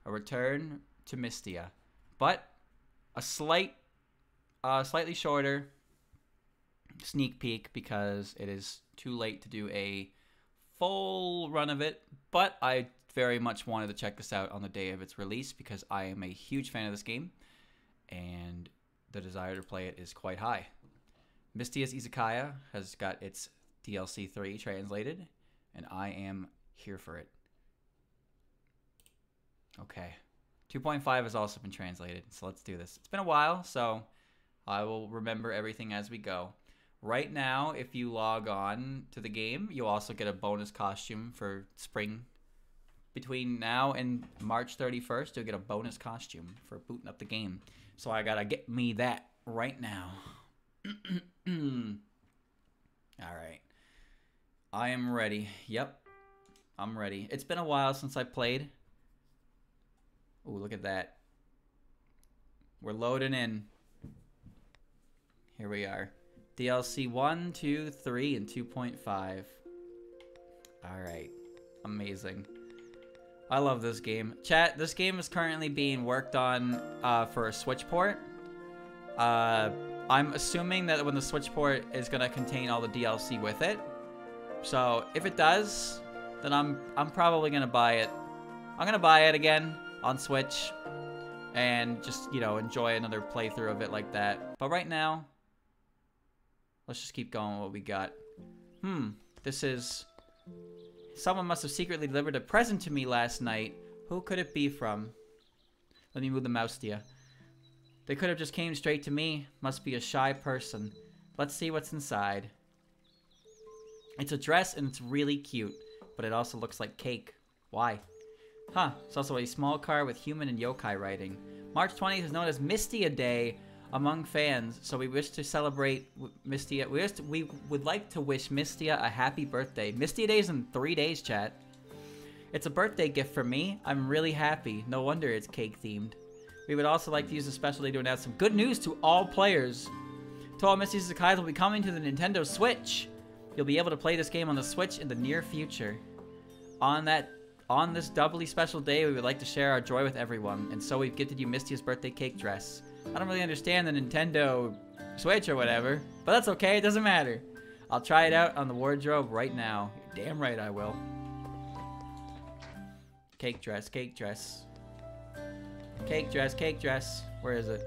A return to Mystia. But a slightly shorter sneak peek because it is too late to do a full run of it. But I very much wanted to check this out on the day of its release because I am a huge fan of this game and the desire to play it is quite high. Mystia's Izakaya has got its DLC 3 translated, and I am here for it. Okay. 2.5 has also been translated, so let's do this. It's been a while, so I will remember everything as we go. Right now, if you log on to the game, you'll also get a bonus costume for spring. Between now and March 31st, you'll get a bonus costume for booting up the game. So I gotta get me that right now. Alright. I am ready. Yep. I'm ready. It's been a while since I played. Ooh, look at that. We're loading in. Here we are. DLC 1, 2, 3, and 2.5. Alright. Amazing. I love this game. Chat, this game is currently being worked on for a Switch port. I'm assuming that when the Switch port is going to contain all the DLC with it. So, if it does, then I'm probably going to buy it. I'm going to buy it again on Switch and just, you know, enjoy another playthrough of it like that. But right now, let's just keep going with what we got. This is... Someone must have secretly delivered a present to me last night. Who could it be from? Let me move the mouse to you. They could have just came straight to me. Must be a shy person. Let's see what's inside. It's a dress and it's really cute, but it also looks like cake. Why? Huh, it's also a small card with human and yokai writing. March 20th is known as Mystia Day among fans, so we wish to celebrate Mystia. We would like to wish Mystia a happy birthday. Mystia Day is in 3 days, chat. It's a birthday gift for me. I'm really happy. No wonder it's cake themed. We would also like to use a special day to announce some good news to all players. Touhou Mystia's Izakaya will be coming to the Nintendo Switch. You'll be able to play this game on the Switch in the near future. On this doubly special day, we would like to share our joy with everyone, and so we've gifted you Mystia's birthday cake dress. I don't really understand the Nintendo Switch or whatever, but that's okay, it doesn't matter. I'll try it out on the wardrobe right now. You're damn right I will. Cake dress, cake dress. Cake dress, cake dress. Where is it?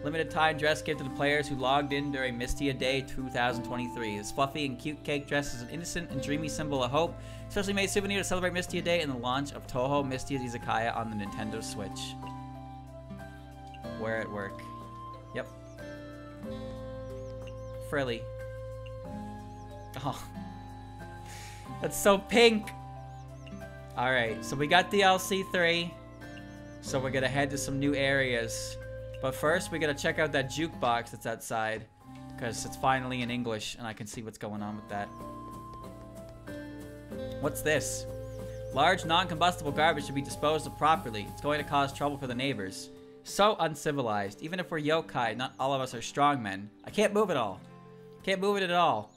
Limited time dress gift to the players who logged in during Mystia Day 2023. This fluffy and cute cake dress is an innocent and dreamy symbol of hope, especially made souvenir to celebrate Mystia Day and the launch of Touhou Mystia's Izakaya on the Nintendo Switch. Wear at work. Yep. Frilly. Oh. That's so pink! Alright, so we got DLC 3. So we're gonna head to some new areas. But first, we gotta check out that jukebox that's outside. Because it's finally in English, and I can see what's going on with that. What's this? Large, non-combustible garbage should be disposed of properly. It's going to cause trouble for the neighbors. So uncivilized. Even if we're yokai, not all of us are strongmen. I can't move it all. Can't move it at all.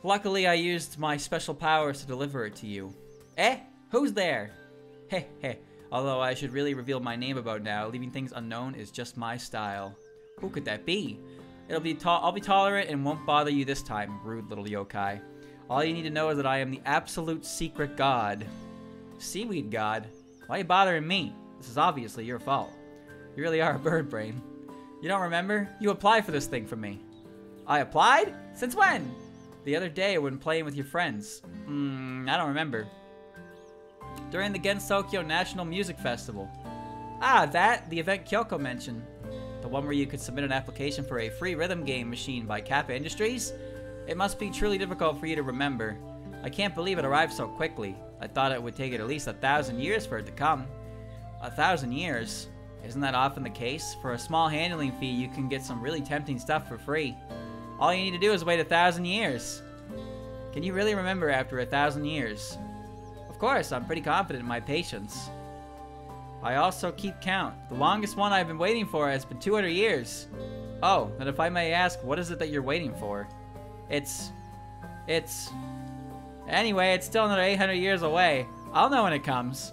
Luckily, I used my special powers to deliver it to you. Eh? Who's there? Heh heh. Although I should really reveal my name about now, leaving things unknown is just my style. Who could that be? I'll be tolerant and won't bother you this time, rude little yokai. All you need to know is that I am the absolute secret god. Seaweed god? Why are you bothering me? This is obviously your fault. You really are a bird brain. You don't remember? You applied for this thing for me. I applied? Since when? The other day when playing with your friends. I don't remember. During the Gensokyo National Music Festival. Ah, the event Kyoko mentioned. The one where you could submit an application for a free rhythm game machine by Kappa Industries? It must be truly difficult for you to remember. I can't believe it arrived so quickly. I thought it would take it at least 1,000 years for it to come. 1,000 years? Isn't that often the case? For a small handling fee, you can get some really tempting stuff for free. All you need to do is wait 1,000 years. Can you really remember after 1,000 years? Of course, I'm pretty confident in my patience. I also keep count. The longest one I've been waiting for has been 200 years. Oh, then if I may ask, what is it that you're waiting for? Anyway, it's still another 800 years away. I'll know when it comes.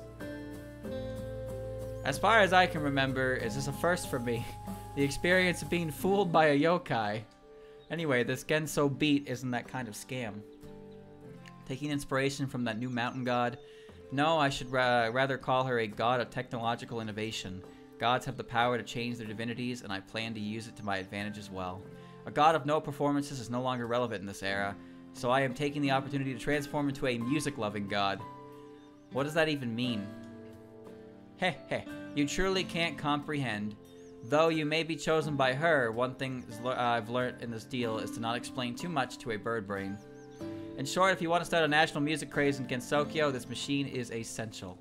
As far as I can remember, is this a first for me? The experience of being fooled by a yokai. Anyway, this Genso beat isn't that kind of scam. Taking inspiration from that new mountain god? No, I should rather call her a god of technological innovation. Gods have the power to change their divinities, and I plan to use it to my advantage as well. A god of no performances is no longer relevant in this era, so I am taking the opportunity to transform into a music-loving god. What does that even mean? Heh heh, you truly can't comprehend. Though you may be chosen by her, one thing I've learned in this deal is to not explain too much to a bird brain. In short, if you want to start a national music craze in Gensokyo, this machine is essential.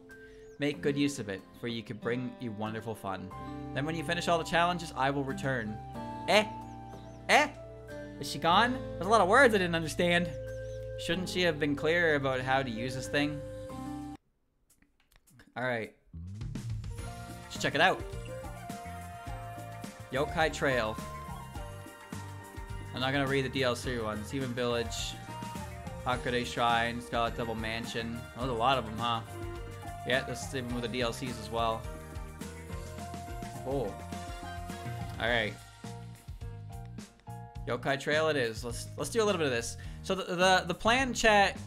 Make good use of it, for you could bring you wonderful fun. Then when you finish all the challenges, I will return. Eh? Eh? Is she gone? There's a lot of words I didn't understand. Shouldn't she have been clearer about how to use this thing? Alright. Let's check it out. Yokai Trail. I'm not gonna read the DLC ones. Human Village. Hakure Shrine. Scarlet Double Mansion. There's a lot of them, huh? Yeah, this is even with the DLCs as well. Oh. Alright. Yokai Trail it is. Let's do a little bit of this. So the plan, chat.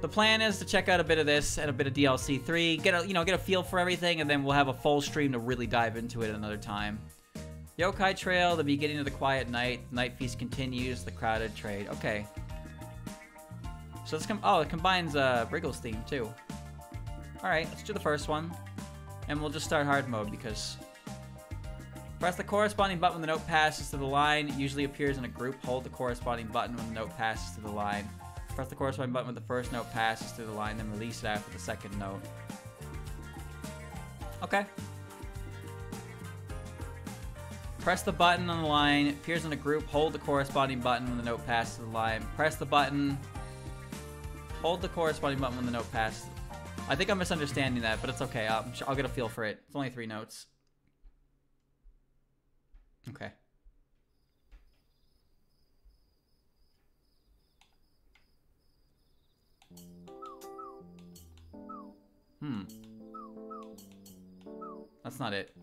The plan is to check out a bit of this and a bit of DLC 3, get a feel for everything, and then we'll have a full stream to really dive into it another time. Yokai Trail, the beginning of the quiet night. The night feast continues. The crowded trade. Okay. So this it combines Wriggle's theme too. All right, let's do the first one, and we'll just start hard mode because. Press the corresponding button when the note passes to the line. It usually appears in a group. Hold the corresponding button when the note passes to the line. Press the corresponding button when the first note passes through the line, then release it after the second note. Okay. Press the button on the line. It appears in a group. Hold the corresponding button when the note passes through the line. Press the button. Hold the corresponding button when the note passes. I think I'm misunderstanding that, but it's okay. I'll get a feel for it. It's only 3 notes. Okay. That's not it.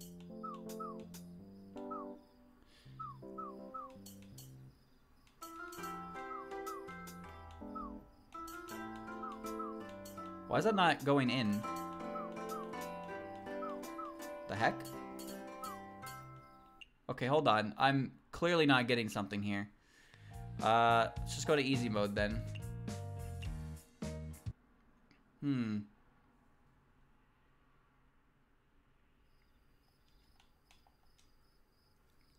Why is that not going in? The heck? Okay, hold on. I'm clearly not getting something here. Let's just go to easy mode then.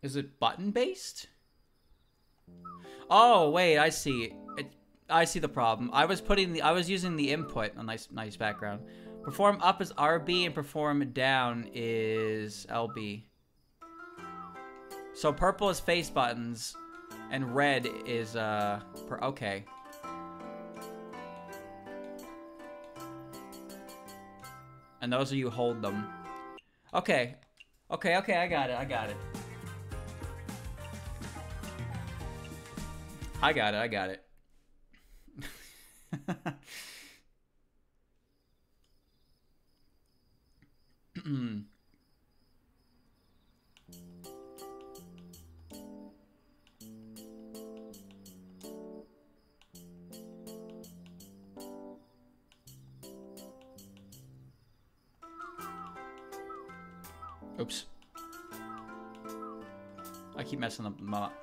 Is it button-based? Oh, wait, I see. I see the problem. I was using the input. A nice background. Perform up is RB and perform down is LB. So purple is face buttons, and red is okay. And those are you hold them. Okay, I got it. I got it. Oops. I keep messing them up.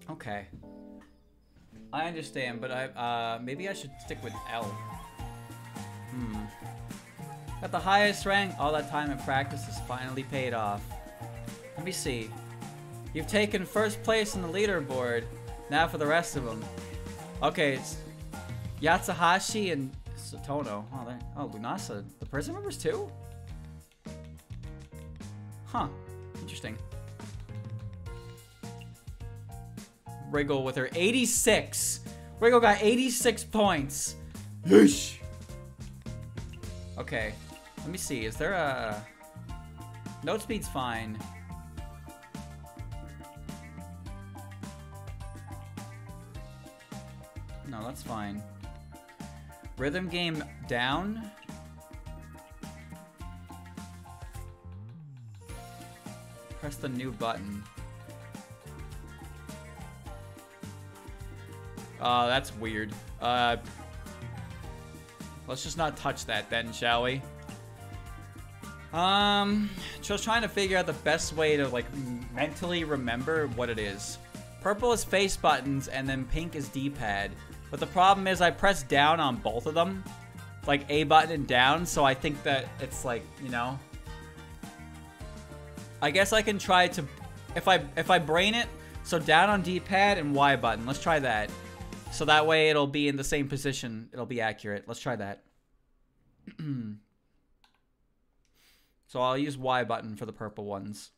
Okay. I understand, but I maybe I should stick with L. At the highest rank, all that time in practice has finally paid off. Let me see. You've taken first place in the leaderboard. Now for the rest of them. Okay, it's Yatsuhashi and Satono. Oh, Lunasa. The prison members too? Huh. Interesting. Wriggle with her 86. Wriggle got 86 points. Yeesh. Okay. Let me see. Is there a... Note speed's fine. No, that's fine. Rhythm game down. Press the new button. That's weird. Let's just not touch that then, shall we? Just trying to figure out the best way to, like, mentally remember what it is. Purple is face buttons, and then pink is D-pad. But the problem is I press down on both of them. Like, A button and down, so I think that it's like, you know. I guess I can try to... If I brain it, so down on D-pad and Y button. Let's try that. So that way it'll be in the same position. It'll be accurate. Let's try that. So I'll use Y button for the purple ones.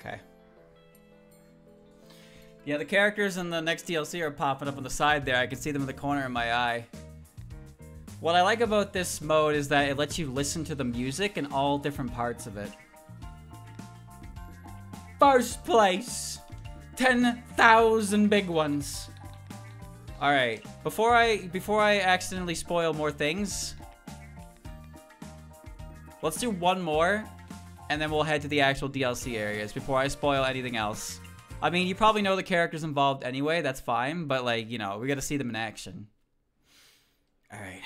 Okay. Yeah, the characters in the next DLC are popping up on the side there. I can see them in the corner of my eye. What I like about this mode is that it lets you listen to the music in all different parts of it. First place! 10,000 big ones. Alright, before I accidentally spoil more things, let's do one more, and then we'll head to the actual DLC areas before I spoil anything else. I mean, you probably know the characters involved anyway, that's fine, but like, you know, we gotta see them in action. Alright.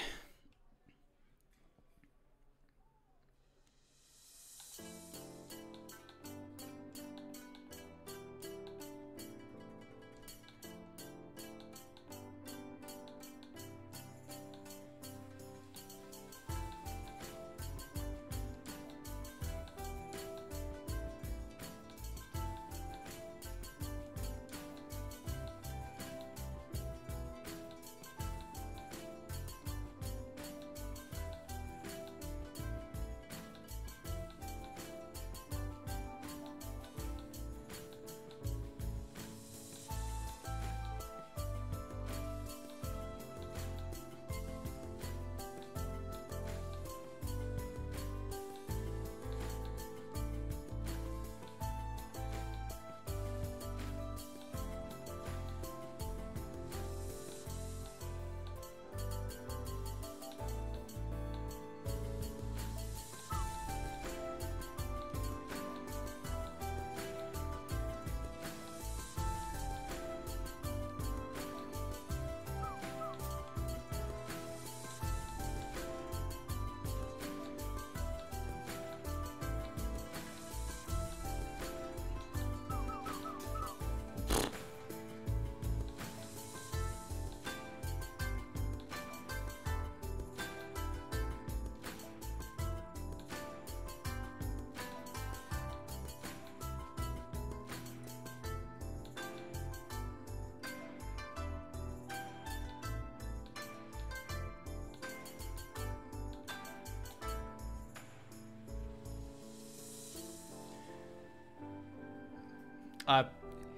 I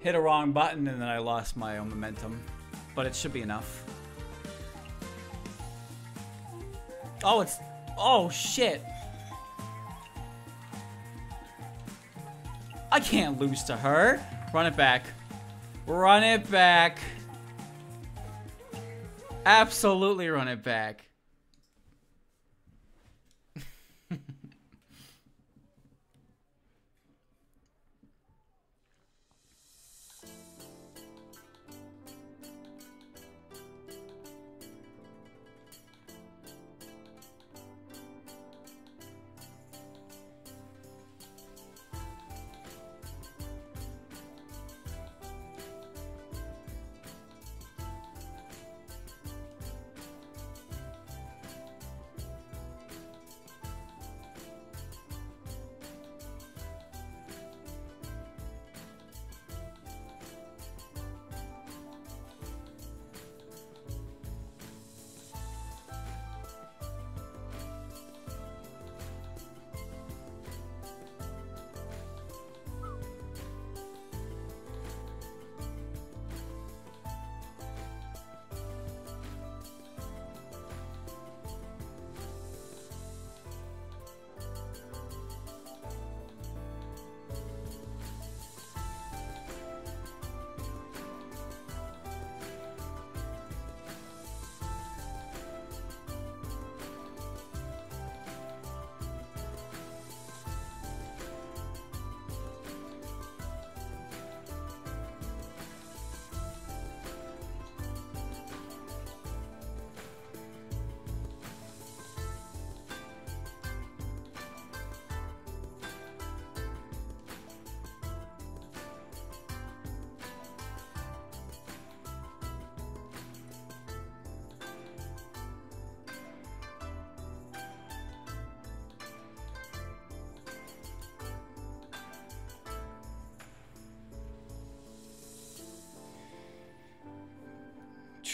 hit a wrong button and then I lost my own momentum. But it should be enough. Oh, it's... Oh, shit. I can't lose to her. Run it back. Run it back. Absolutely run it back.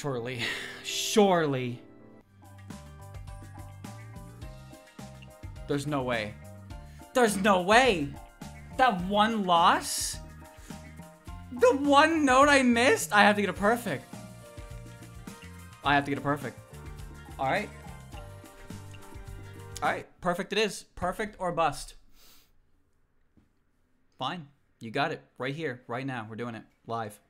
Surely. Surely. There's no way. There's no way! That one loss? The one note I missed? I have to get a perfect. I have to get a perfect. Alright. Alright, perfect it is. Perfect or bust. Fine. You got it. Right here. Right now. We're doing it. Live.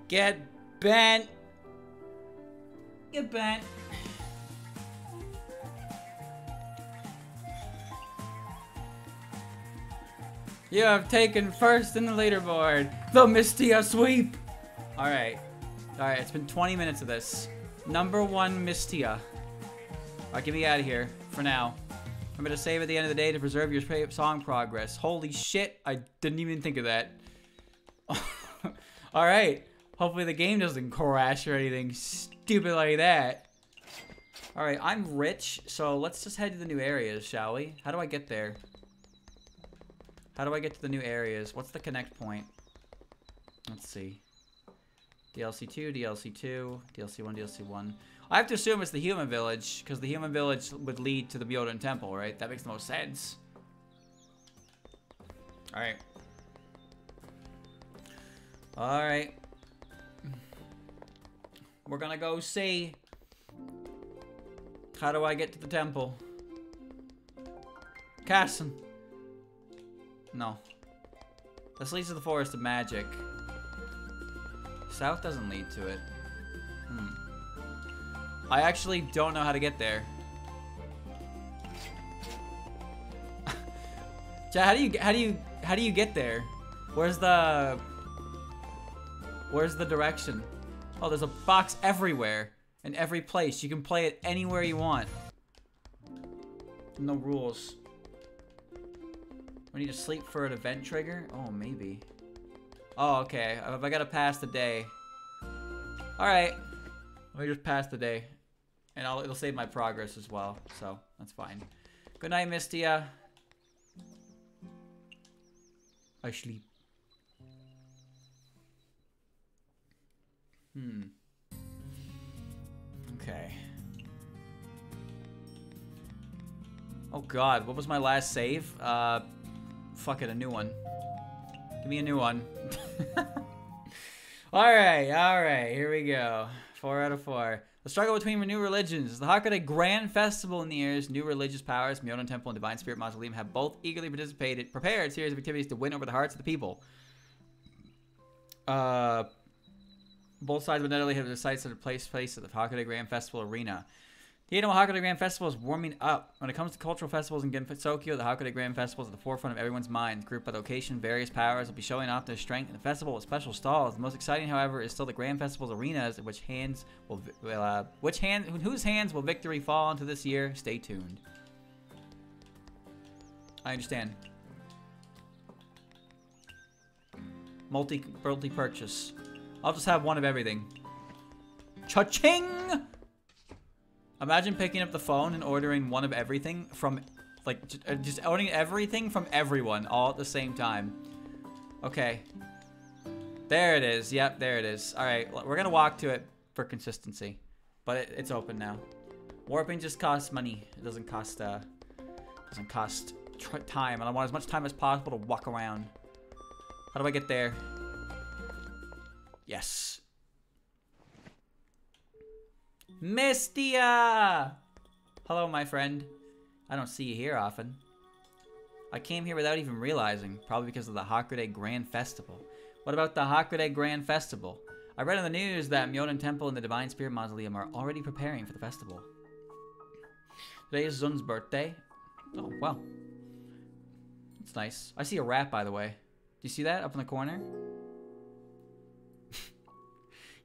Get bent. Get bent. You have taken first in the leaderboard. The Mystia sweep. Alright. Alright, it's been 20 minutes of this. Number 1 Mystia. Alright, get me out of here for now. Remember to save at the end of the day to preserve your song progress. Holy shit, I didn't even think of that. Alright. Hopefully the game doesn't crash or anything stupid like that. Alright, I'm rich, so let's just head to the new areas, shall we? How do I get there? How do I get to the new areas? What's the connect point? Let's see. DLC 2, DLC 2, DLC 1, DLC 1. I have to assume it's the human village, because the human village would lead to the Myodan Temple, right? That makes the most sense. Alright. Alright. We're gonna go see. How do I get to the temple? Casson. No. This leads to the Forest of Magic. South doesn't lead to it. I actually don't know how to get there. How do you get there? Where's the direction? Oh, there's a box everywhere. In every place. You can play it anywhere you want. No rules. We need to sleep for an event trigger? Oh, maybe. Oh, okay. I gotta pass the day. Alright. Let me just pass the day. And it'll save my progress as well. So, that's fine. Good night, Mystia. I sleep. Okay. Oh god, what was my last save? Fuck it, a new one. Give me a new one. Alright, here we go. 4 out of 4. The struggle between new religions. The Hakude Grand Festival in the years, new religious powers, Myodan Temple and Divine Spirit Mausoleum have both eagerly prepared a series of activities to win over the hearts of the people. Both sides would not only have their sights at a place at the Hakude Grand Festival Arena. The annual Hakude Grand Festival is warming up. When it comes to cultural festivals in Gensokyo, the Hakude Grand Festival is at the forefront of everyone's minds. Grouped by location, various powers will be showing off their strength in the festival with special stalls. The most exciting, however, is still the Grand Festival's arenas, whose hands will victory fall into this year. Stay tuned. I understand. Multi-purchase. I'll just have one of everything. Cha-ching! Imagine picking up the phone and ordering one of everything from, like, just owning everything from everyone all at the same time. Okay. There it is. Yep, there it is. Alright, we're gonna walk to it for consistency. But it's open now. Warping just costs money. It doesn't cost, time. And I want as much time as possible to walk around. How do I get there? Yes. Mystia! Hello, my friend. I don't see you here often. I came here without even realizing, probably because of the Hakude Grand Festival. What about the Hakude Grand Festival? I read on the news that Myodan Temple and the Divine Spirit Mausoleum are already preparing for the festival. Today is Zun's birthday. Oh, well. That's nice. I see a rat, by the way. Do you see that up in the corner?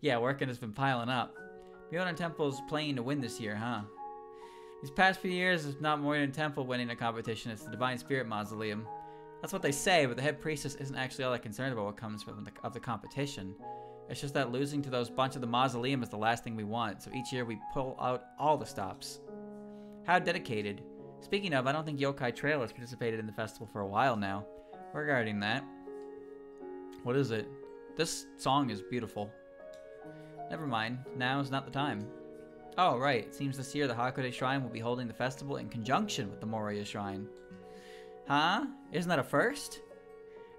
Yeah, working has been piling up. Myodan Temple's playing to win this year, huh? These past few years, it's not Myodan Temple winning a competition, it's the Divine Spirit Mausoleum. That's what they say, but the head priestess isn't actually all that concerned about what comes from the competition. It's just that losing to those bunch of the mausoleum is the last thing we want, so each year we pull out all the stops. How dedicated. Speaking of, I don't think Yokai Trail has participated in the festival for a while now. Regarding that. What is it? This song is beautiful. Never mind, now is not the time. Oh, right, it seems this year the Hakude Shrine will be holding the festival in conjunction with the Moriya Shrine. Huh? Isn't that a first?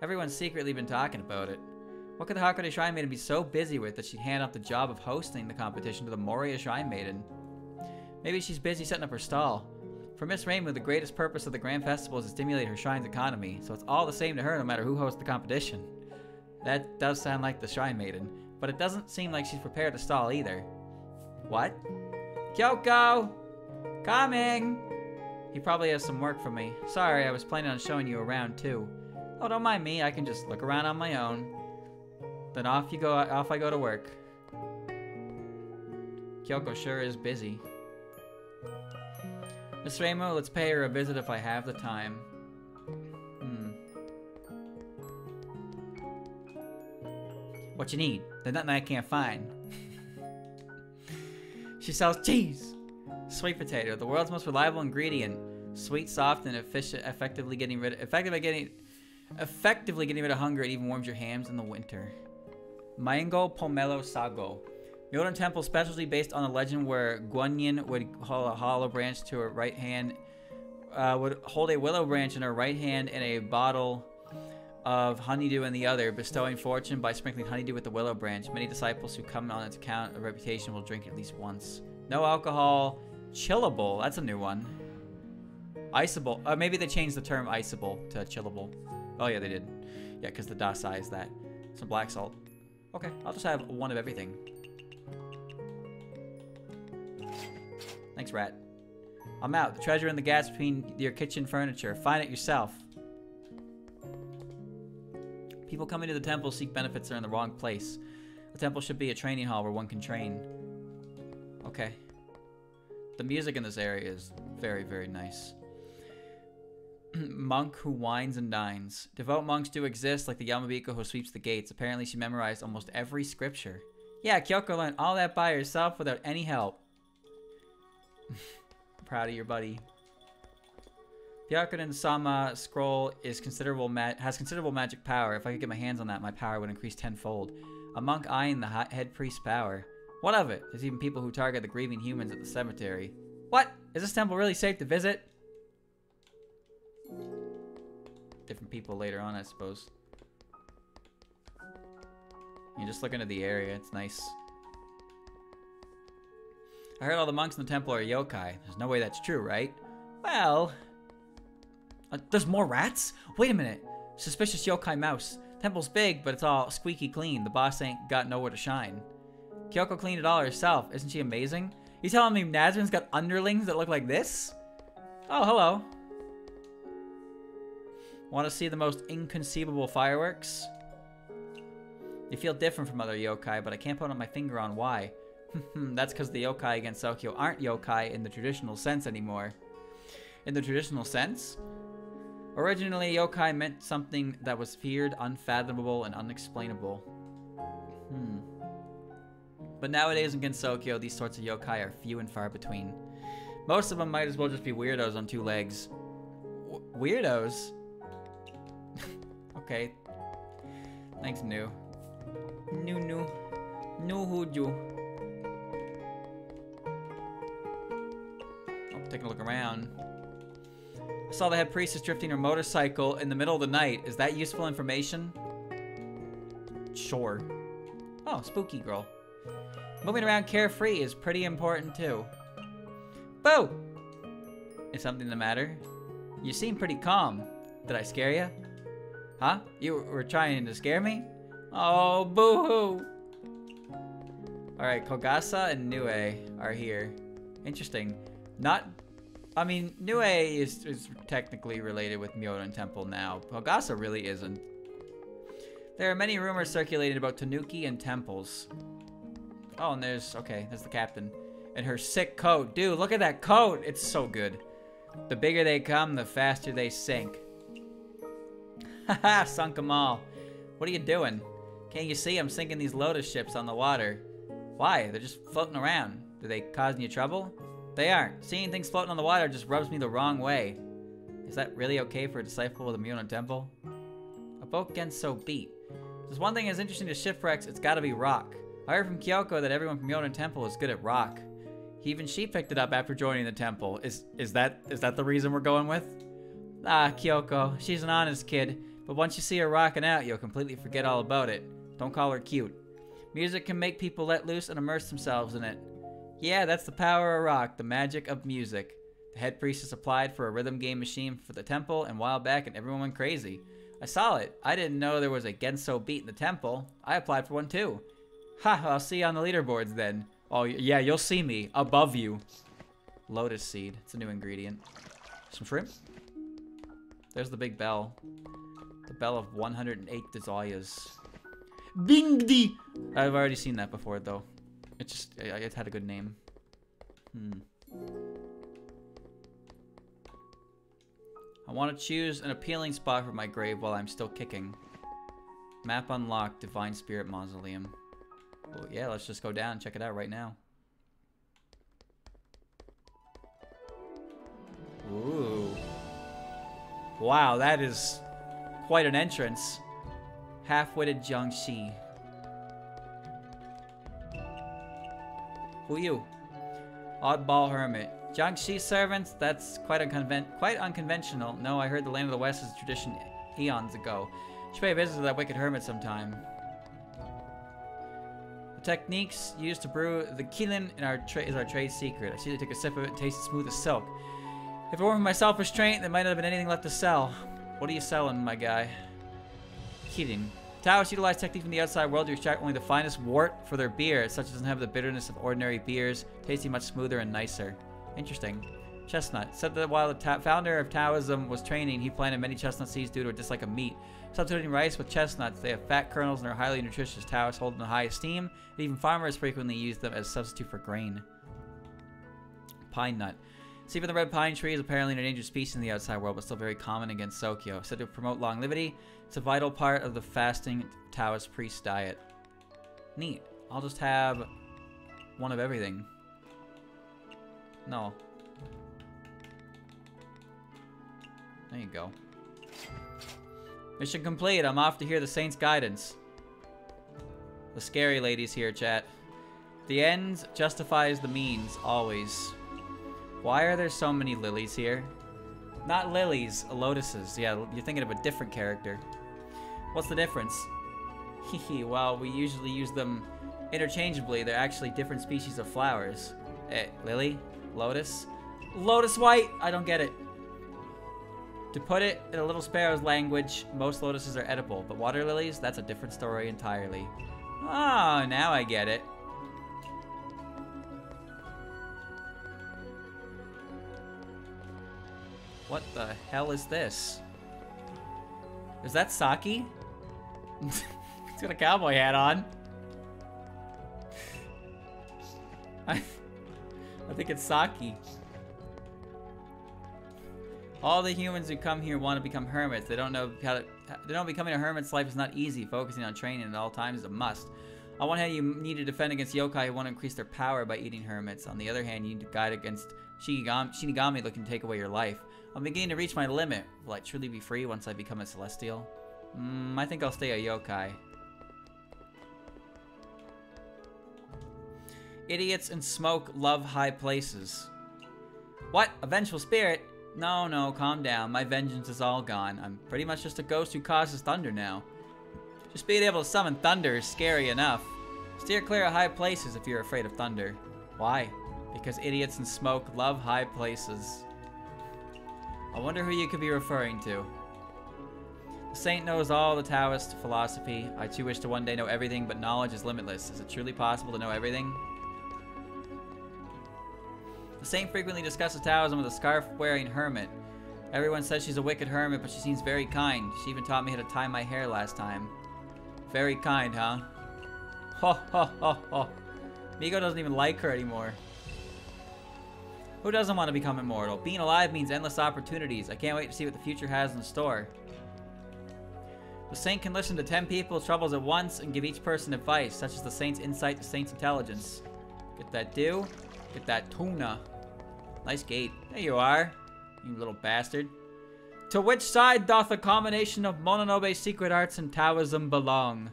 Everyone's secretly been talking about it. What could the Hakude Shrine Maiden be so busy with that she'd hand off the job of hosting the competition to the Moriya Shrine Maiden? Maybe she's busy setting up her stall. For Miss Rainbow, the greatest purpose of the Grand Festival is to stimulate her shrine's economy, so it's all the same to her no matter who hosts the competition. That does sound like the Shrine Maiden. But it doesn't seem like she's prepared to stall either. What? Kyoko! Coming! He probably has some work for me. Sorry, I was planning on showing you around too. Oh, don't mind me, I can just look around on my own. Then off I go to work. Kyoko sure is busy. Miss Ramo, let's pay her a visit if I have the time. What you need? There's nothing I can't find. She sells cheese. Sweet potato, the world's most reliable ingredient. Sweet, soft, and efficient, effectively getting rid of hunger. It even warms your hams in the winter. Mango pomelo sago. Myodan Temple specialty based on a legend where Guanyin would hold a hollow branch to her right hand, would hold a willow branch in her right hand and a bottle of honeydew in the other, bestowing fortune by sprinkling honeydew with the willow branch. Many disciples who come on its account of reputation will drink at least once. No alcohol. Chillable. That's a new one. Iceable. Maybe they changed the term iceable to chillable. Oh yeah, they did. Yeah, because the dasai is that. Some black salt. Okay, I'll just have one of everything. Thanks, rat. I'm out. The treasure in the gaps between your kitchen furniture. Find it yourself. People coming to the temple seek benefits are in the wrong place. The temple should be a training hall where one can train. Okay. The music in this area is very, very nice. Monk who wines and dines. Devout monks do exist, like the Yamabiko who sweeps the gates. Apparently she memorized almost every scripture. Yeah, Kyoko learned all that by herself without any help. Proud of your buddy. Byakunin-sama scroll is has considerable magic power. If I could get my hands on that, my power would increase tenfold. A monk eyeing the head priest's power. What of it? There's even people who target the grieving humans at the cemetery. What? Is this temple really safe to visit? Different people later on, I suppose. You're just looking at the area. It's nice. I heard all the monks in the temple are yokai. There's no way that's true, right? Well... there's more rats? Wait a minute. Suspicious yokai mouse. Temple's big, but it's all squeaky clean. The boss ain't got nowhere to shine. Kyoko cleaned it all herself. Isn't she amazing? You telling me Nazrin's got underlings that look like this? Oh, hello. Want to see the most inconceivable fireworks? You feel different from other yokai, but I can't put my finger on why. That's because the yokai against Sokyo aren't yokai in the traditional sense anymore. In the traditional sense? Originally, yokai meant something that was feared, unfathomable, and unexplainable. But nowadays in Gensokyo, these sorts of yokai are few and far between. Most of them might as well just be weirdos on two legs. Weirdos? Okay. Thanks, New. New Huju. Oh, taking a look around. I saw the head priestess drifting her motorcycle in the middle of the night. Is that useful information? Sure. Oh, spooky girl. Moving around carefree is pretty important too. Boo! Is something the matter? You seem pretty calm. Did I scare you? Huh? You were trying to scare me? Oh, boo-hoo! Alright, Kogasa and Nue are here. Interesting. I mean, Nue is technically related with Myodan Temple now. Kogasa really isn't. There are many rumors circulating about Tanuki and temples. Oh, and there's the captain. And her sick coat. Dude, look at that coat! It's so good. The bigger they come, the faster they sink. Haha, sunk them all. What are you doing? Can't you see I'm sinking these lotus ships on the water? Why? They're just floating around. Are they causing you trouble? They aren't. Seeing things floating on the water just rubs me the wrong way. Is that really okay for a disciple of the Myodan Temple? A boat Genso beat. There's one thing as interesting as shipwrecks, it's gotta be rock. I heard from Kyoko that everyone from Myodan Temple is good at rock. Even she picked it up after joining the temple. Is that the reason we're going with? Ah, Kyoko. She's an honest kid. But once you see her rocking out, you'll completely forget all about it. Don't call her cute. Music can make people let loose and immerse themselves in it. Yeah, that's the power of rock, the magic of music. The head priestess applied for a rhythm game machine for the temple and a while back and everyone went crazy. I saw it. I didn't know there was a Genso beat in the temple. I applied for one too. Ha, I'll see you on the leaderboards then. Oh yeah, you'll see me. Above you. Lotus seed. It's a new ingredient. Some shrimp. There's the big bell. The bell of 108 desires. Bingdi! I've already seen that before though. It had a good name. I want to choose an appealing spot for my grave while I'm still kicking. Map unlocked, Divine Spirit Mausoleum. Well, yeah, let's just go down and check it out right now. Ooh. Wow, that is quite an entrance. Half-witted Jiangxi. Who you? Oddball hermit. Jiangxi servants? That's quite unconventional. No, I heard the Land of the West is a tradition eons ago. Should pay a visit to that wicked hermit sometime. The techniques used to brew the kilin is our trade secret. I see they took a sip of it and tasted smooth as silk. If it weren't for my selfish restraint, there might not have been anything left to sell. What are you selling, my guy? Kilin. Taoists utilize technique from the outside world to extract only the finest wort for their beer, such as doesn't have the bitterness of ordinary beers, tasting much smoother and nicer. Interesting. Chestnut. Said that while the founder of Taoism was training, he planted many chestnut seeds due to a dislike of meat. Substituting rice with chestnuts, they have fat kernels and are highly nutritious. Taoists hold them in high esteem, and even farmers frequently use them as a substitute for grain. Pine nut. See, even the red pine tree is apparently an endangered species in the outside world, but still very common against Sokyo. Said to promote longevity, it's a vital part of the fasting Taoist priest diet. Neat. I'll just have one of everything. No. There you go. Mission complete. I'm off to hear the Saint's guidance. The scary lady's here, chat. The end justifies the means, always. Why are there so many lilies here? Not lilies, lotuses. Yeah, you're thinking of a different character. What's the difference? Hehe, well, we usually use them interchangeably. They're actually different species of flowers. Lily? Lotus? Lotus white? I don't get it. To put it in a little sparrow's language, most lotuses are edible, but water lilies, that's a different story entirely. Oh, now I get it. What the hell is this? Is that Saki? He's got a cowboy hat on. I think it's Saki. All the humans who come here want to become hermits. They don't know how to. They know becoming a hermit's life is not easy. Focusing on training at all times is a must. On one hand, you need to defend against yokai who want to increase their power by eating hermits. On the other hand, you need to guide against Shinigami looking to take away your life. I'm beginning to reach my limit. Will I truly be free once I become a celestial? I think I'll stay a yokai. Idiots and smoke love high places. What? A vengeful spirit? No, calm down. My vengeance is all gone. I'm pretty much just a ghost who causes thunder now. Just being able to summon thunder is scary enough. Steer clear of high places if you're afraid of thunder. Why? Because idiots and smoke love high places. I wonder who you could be referring to. The saint knows all the Taoist philosophy. I too wish to one day know everything, but knowledge is limitless. Is it truly possible to know everything? The saint frequently discusses Taoism with a scarf-wearing hermit. Everyone says she's a wicked hermit, but she seems very kind. She even taught me how to tie my hair last time. Very kind, huh? Ho ho ho ho. Migo doesn't even like her anymore. Who doesn't want to become immortal? Being alive means endless opportunities. I can't wait to see what the future has in store. The saint can listen to 10 people's troubles at once and give each person advice, such as the saint's insight to saint's intelligence. Get that dew? Get that tuna. Nice gate. There you are, you little bastard. To which side doth a combination of Mononobe's secret arts and Taoism belong?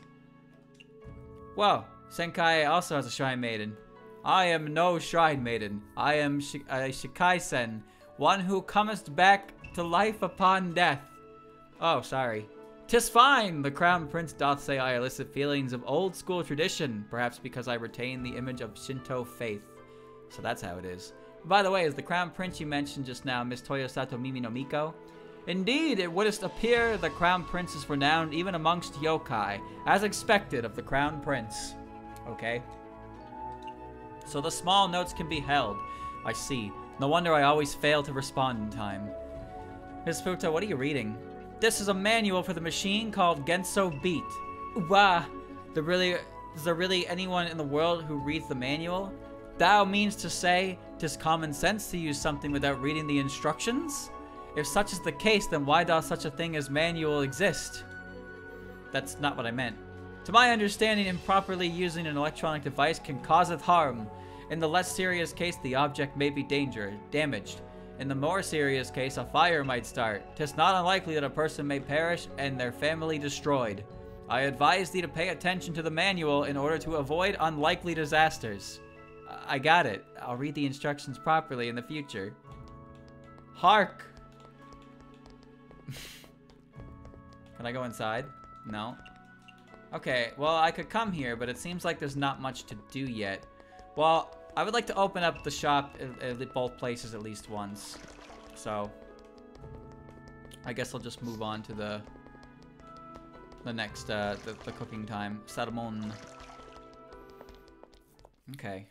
Whoa, Senkai also has a shrine maiden. I am no shrine maiden. I am Shikai-sen, one who comest back to life upon death. Oh, sorry. 'Tis fine, the crown prince doth say I elicit feelings of old school tradition, perhaps because I retain the image of Shinto faith. So that's how it is. By the way, is the crown prince you mentioned just now Miss Toyosato Mimi no Miko? Indeed, it wouldst appear the crown prince is renowned even amongst yokai, as expected of the crown prince. Okay. So the small notes can be held. I see. No wonder I always fail to respond in time. Miss Futo, what are you reading? This is a manual for the machine called Genso Beat. Wah! Is there really anyone in the world who reads the manual? Thou means to say 'tis common sense to use something without reading the instructions? If such is the case, then why does such a thing as manual exist? That's not what I meant. To my understanding, improperly using an electronic device can causeth harm. In the less serious case, the object may be damaged. In the more serious case, a fire might start. 'Tis not unlikely that a person may perish and their family destroyed. I advise thee to pay attention to the manual in order to avoid unlikely disasters. I got it. I'll read the instructions properly in the future. Hark! Can I go inside? No. Okay, well, I could come here, but it seems like there's not much to do yet. Well, I would like to open up the shop at both places at least once. So, I guess I'll just move on to the next, the cooking time. Salmon. Okay.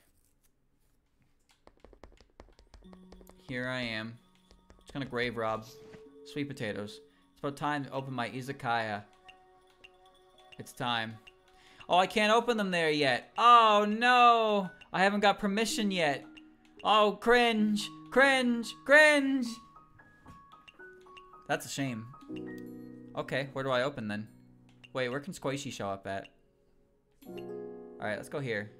Here I am. Just gonna grave rob. Sweet potatoes. It's about time to open my Izakaya. It's time. Oh, I can't open them there yet. Oh, no. I haven't got permission yet. Oh, cringe. Cringe. Cringe. That's a shame. Okay, where do I open then? Wait, where can Squishy show up at? Alright, let's go here.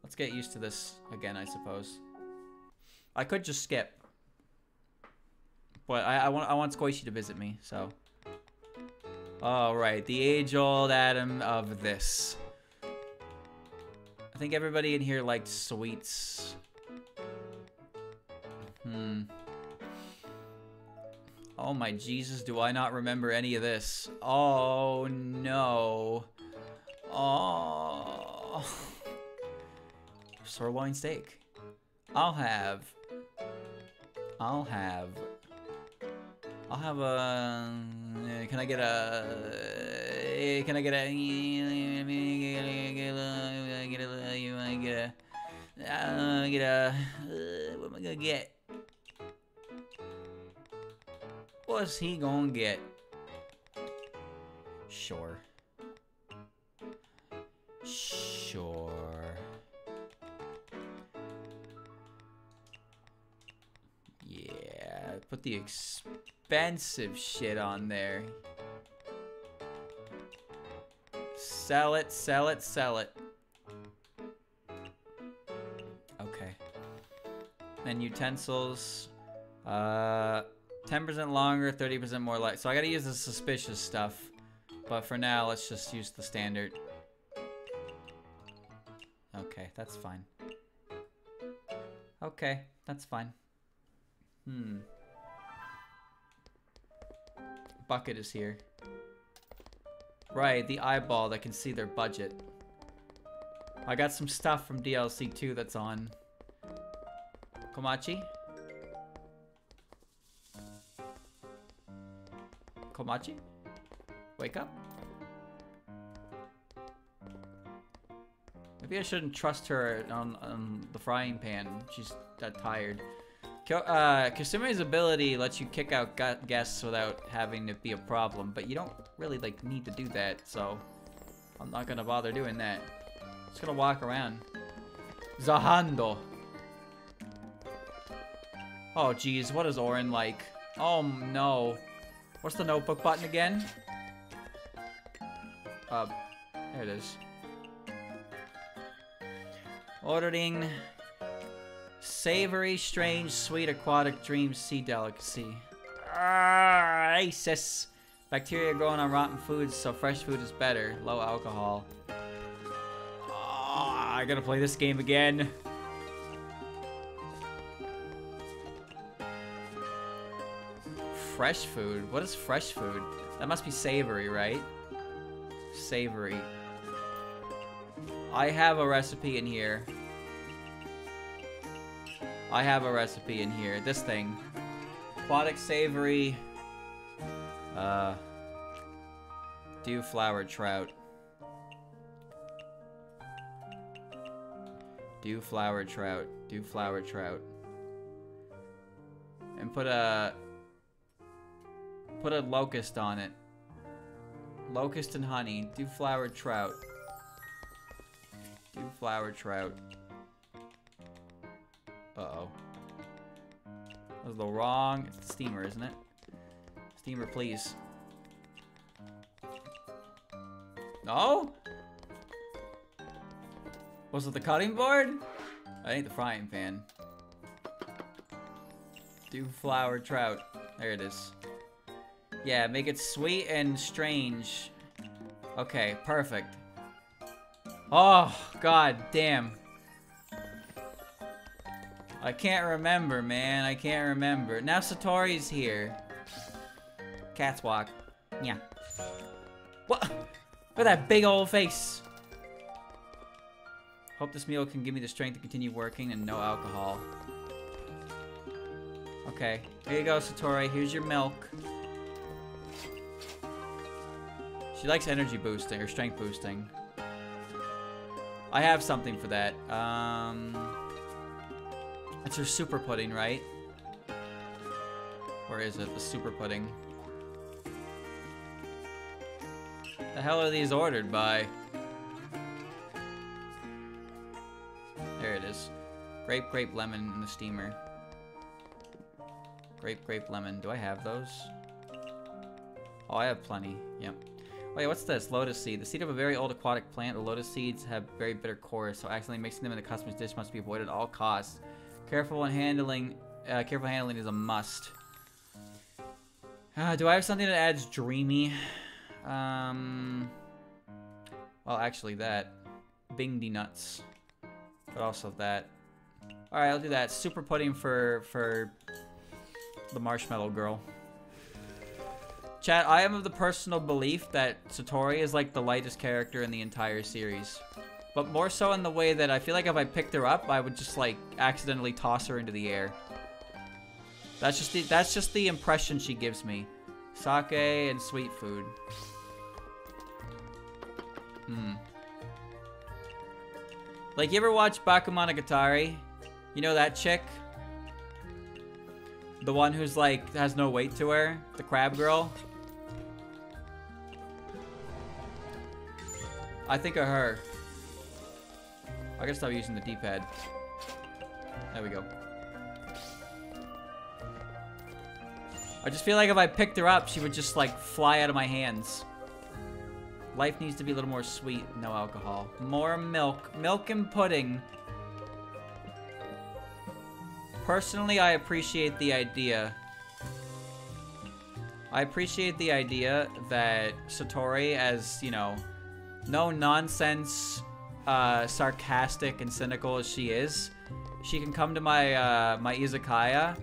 Let's get used to this again, I suppose. I could just skip. But I want Squishy to visit me, so. Alright, the age-old Adam of this. I think everybody in here liked sweets. Oh my Jesus, do I not remember any of this? Oh no. Oh. Sirloin steak. I'll have a, can I get a, what am I gonna get? What's he gonna get? Sure. Sure. Yeah, put the expensive shit on there. Sell it, sell it, sell it. Okay. And utensils. 10% longer, 30% more light. So I gotta use the suspicious stuff. But for now, let's just use the standard. Okay, that's fine. Okay, that's fine. Bucket is here. Right, the eyeball that can see their budget. I got some stuff from DLC 2 that's on. Komachi? Komachi? Wake up? Maybe I shouldn't trust her on the frying pan. She's that tired. Kasume's ability lets you kick out guests without having it be a problem, but you don't really like need to do that, so I'm not gonna bother doing that. Just gonna walk around. Zahando. Oh geez, what is Orin like? Oh no. What's the notebook button again? There it is. Ordering savory, strange, sweet, aquatic dreams, sea delicacy. ISIS. Bacteria growing on rotten foods, so fresh food is better. Low alcohol. Oh, I gotta play this game again. Fresh food? What is fresh food? That must be savory, right? Savory. I have a recipe in here. I have a recipe in here. This thing. Aquatic savory. Dew flower trout. Dew flower trout. Dew flower trout. And put a locust on it. Locust and honey. Dew flower trout. Dew flower trout. Uh-oh. That was the wrong... It's the steamer, isn't it? Steamer, please. No? Was it the cutting board? I think the frying pan. Do flour trout. There it is. Yeah, make it sweet and strange. Okay, perfect. Oh, god damn. I can't remember, man. I can't remember. Now Satori's here. Cats walk. Yeah. What? Look at that big old face. Hope this meal can give me the strength to continue working and no alcohol. Okay. Here you go, Satori. Here's your milk. She likes energy boosting or strength boosting. I have something for that. It's her super pudding, right? Where is it? The super pudding. The hell are these ordered by? There it is. Grape, grape, lemon in the steamer. Grape, grape, lemon. Do I have those? Oh, I have plenty. Yep. Wait, what's this? Lotus seed. The seed of a very old aquatic plant. The lotus seeds have very bitter cores, so accidentally mixing them in the customer's dish must be avoided at all costs. Careful handling is a must. Do I have something that adds dreamy? Well, actually that. Bingdy nuts. But also that. Alright, I'll do that. Super pudding for the marshmallow girl. Chat, I am of the personal belief that Satori is like the lightest character in the entire series. But more so in the way that I feel like if I picked her up, I would just like accidentally toss her into the air. That's just the impression she gives me. Sake and sweet food. Like, you ever watch Bakemonogatari? You know that chick? The one who's like, has no weight to her? The crab girl? I think of her. I gotta stop using the D-pad. There we go. I just feel like if I picked her up, she would just like fly out of my hands. Life needs to be a little more sweet, no alcohol. More milk. Milk and pudding. Personally, I appreciate the idea. I appreciate the idea that Satori, as, you know, no nonsense, sarcastic and cynical as she is, she can come to my my Izakaya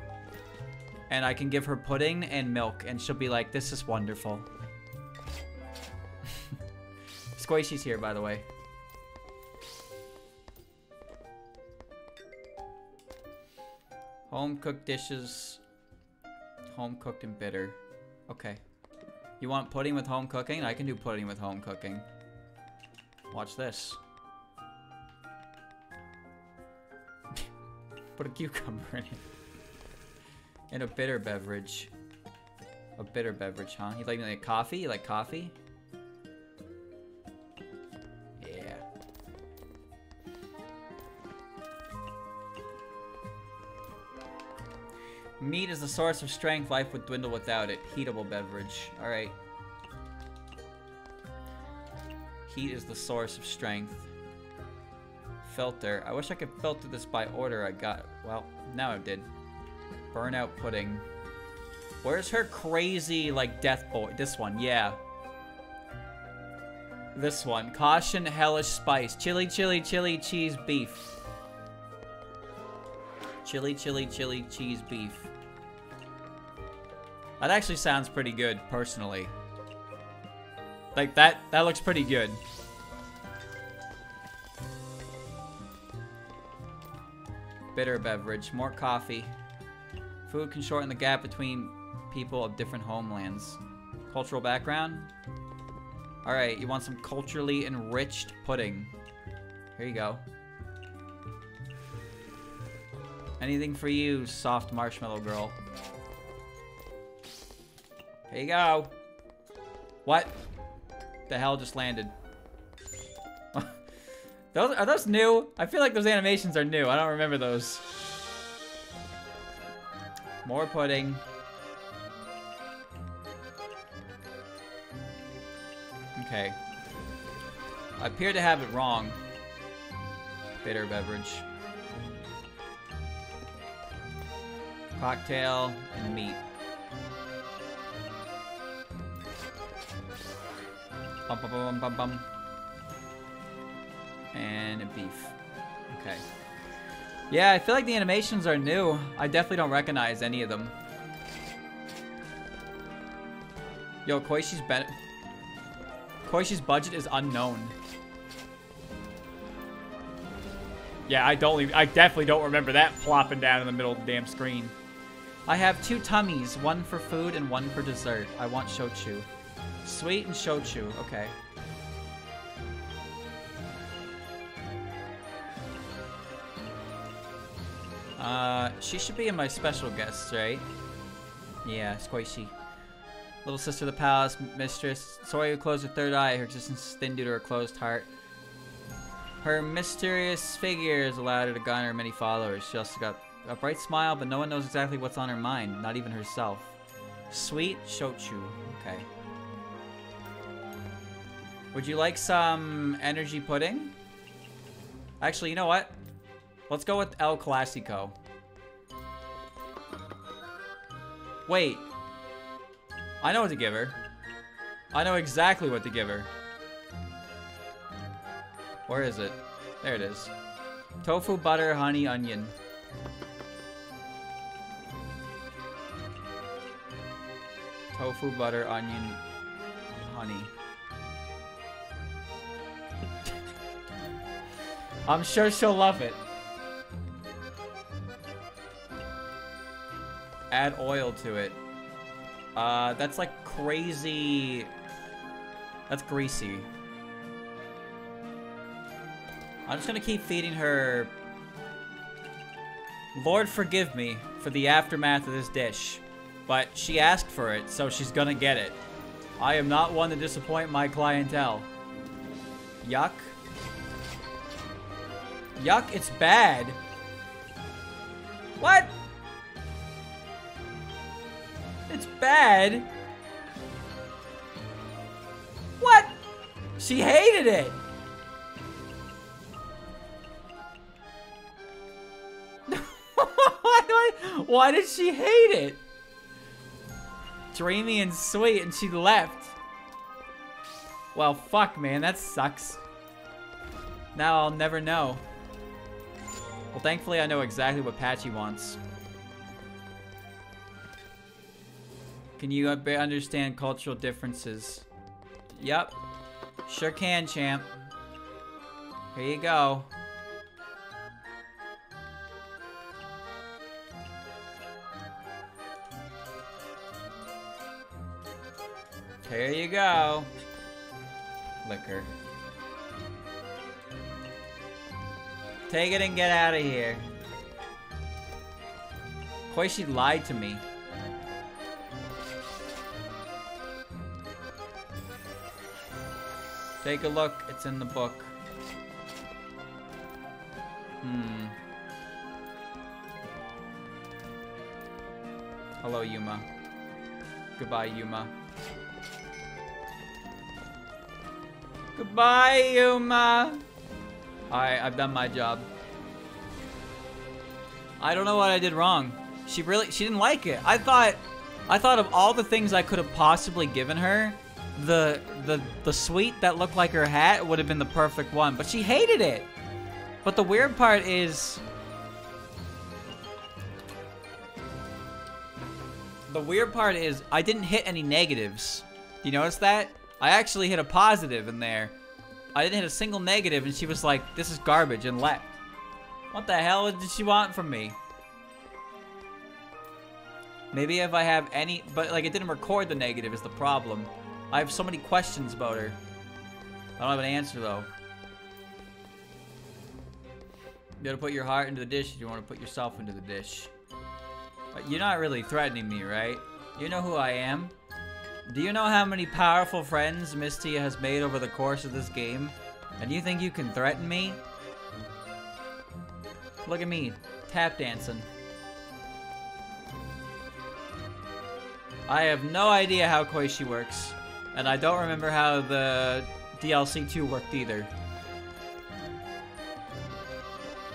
and I can give her pudding and milk and she'll be like, this is wonderful. Squishy's here, by the way. Home cooked dishes. Home cooked and bitter. Okay. You want pudding with home cooking? I can do pudding with home cooking. Watch this. Put a cucumber in it. And a bitter beverage. A bitter beverage, huh? You like coffee? You like coffee? Yeah. Meat is the source of strength. Life would dwindle without it. Heatable beverage. Alright. Heat is the source of strength. Filter. I wish I could filter this by order I got. Well, now I did. Burnout pudding. Where's her crazy, like, death boy? This one, yeah. This one. Caution, hellish spice. Chili, chili, chili, cheese, beef. Chili, chili, chili, cheese, beef. That actually sounds pretty good, personally. Like, that looks pretty good. Bitter beverage. More coffee. Food can shorten the gap between people of different homelands. Cultural background? Alright, you want some culturally enriched pudding. Here you go. Anything for you, soft marshmallow girl. Here you go. What? The hell just landed? Are those new? I feel like those animations are new. I don't remember those. More pudding. Okay. I appear to have it wrong. Bitter beverage. Cocktail and meat. Bum, bum, bum, bum, bum. And a beef. Okay. Yeah, I feel like the animations are new. I definitely don't recognize any of them. Yo, Koishi's budget is unknown. Yeah, I definitely don't remember that plopping down in the middle of the damn screen. I have 2 tummies, one for food and one for dessert. I want shochu. Sweet and shochu, okay. She should be in my special guests, right? Yeah, it's Koishi. Little sister of the palace, mistress. Sorry who closed her third eye. Her existence is thin due to her closed heart. Her mysterious figure has allowed her to garner many followers. She also got a bright smile, but no one knows exactly what's on her mind, not even herself. Sweet shochu, okay. Would you like some energy pudding? Actually, you know what? Let's go with El Clasico. Wait. I know what to give her. I know exactly what to give her. Where is it? There it is. Tofu, butter, honey, onion. Tofu, butter, onion, honey. I'm sure she'll love it. Add oil to it. That's like crazy. That's greasy. I'm just gonna keep feeding her. Lord forgive me for the aftermath of this dish, but she asked for it, so she's gonna get it. I am not one to disappoint my clientele. Yuck. Yuck, it's bad. What? It's bad? What? She hated it. Why did she hate it? Dreamy and sweet, and she left. Well, fuck, man, that sucks. Now I'll never know. Well, thankfully I know exactly what Patchy wants. Can you understand cultural differences? Yep. Sure can, champ. Here you go. Here you go. Liquor. Take it and get out of here. Koishi lied to me. Take a look. It's in the book. Hello, Yuma. Goodbye, Yuma. Goodbye, Yuma. Alright, I've done my job. I don't know what I did wrong. She didn't like it. I thought of all the things I could have possibly given her, the sweet that looked like her hat would have been the perfect one, but she hated it. But the weird part is I didn't hit any negatives. Do you notice that? I actually hit a positive in there. I didn't hit a single negative, and she was like, this is garbage, and left. What the hell did she want from me? Maybe if I have any, but like it didn't record the negative is the problem. I have so many questions about her. I don't have an answer though. You gotta put your heart into the dish if you want to put yourself into the dish. But you're not really threatening me, right? You know who I am. Do you know how many powerful friends Mystia has made over the course of this game? And you think you can threaten me? Look at me, tap dancing. I have no idea how Koishi works. And I don't remember how the DLC 2 worked either.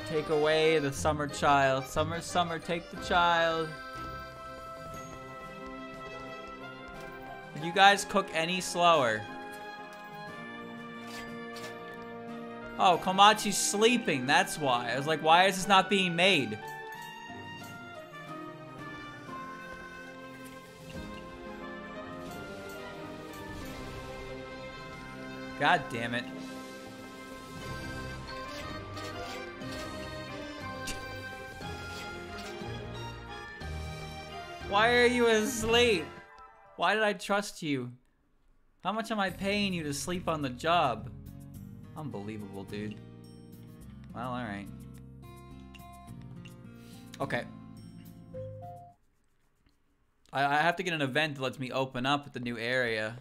Take away the summer child. Summer, summer, take the child. Would you guys cook any slower? Oh, Komachi's sleeping. That's why. I was like, why is this not being made? God damn it. Why are you asleep? Why did I trust you? How much am I paying you to sleep on the job? Unbelievable, dude. Well, alright. Okay. I have to get an event that lets me open up at the new area.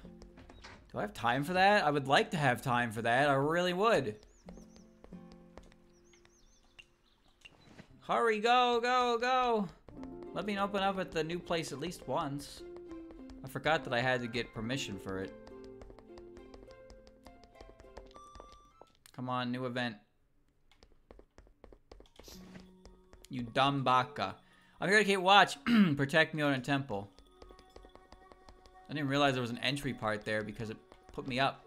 Do I have time for that? I would like to have time for that. I really would. Hurry, go, go, go. Let me open up at the new place at least once. I forgot that I had to get permission for it. Come on, new event. You dumb baka. I'm here to keep watch. Protect me on a temple. I didn't realize there was an entry part there because it put me up.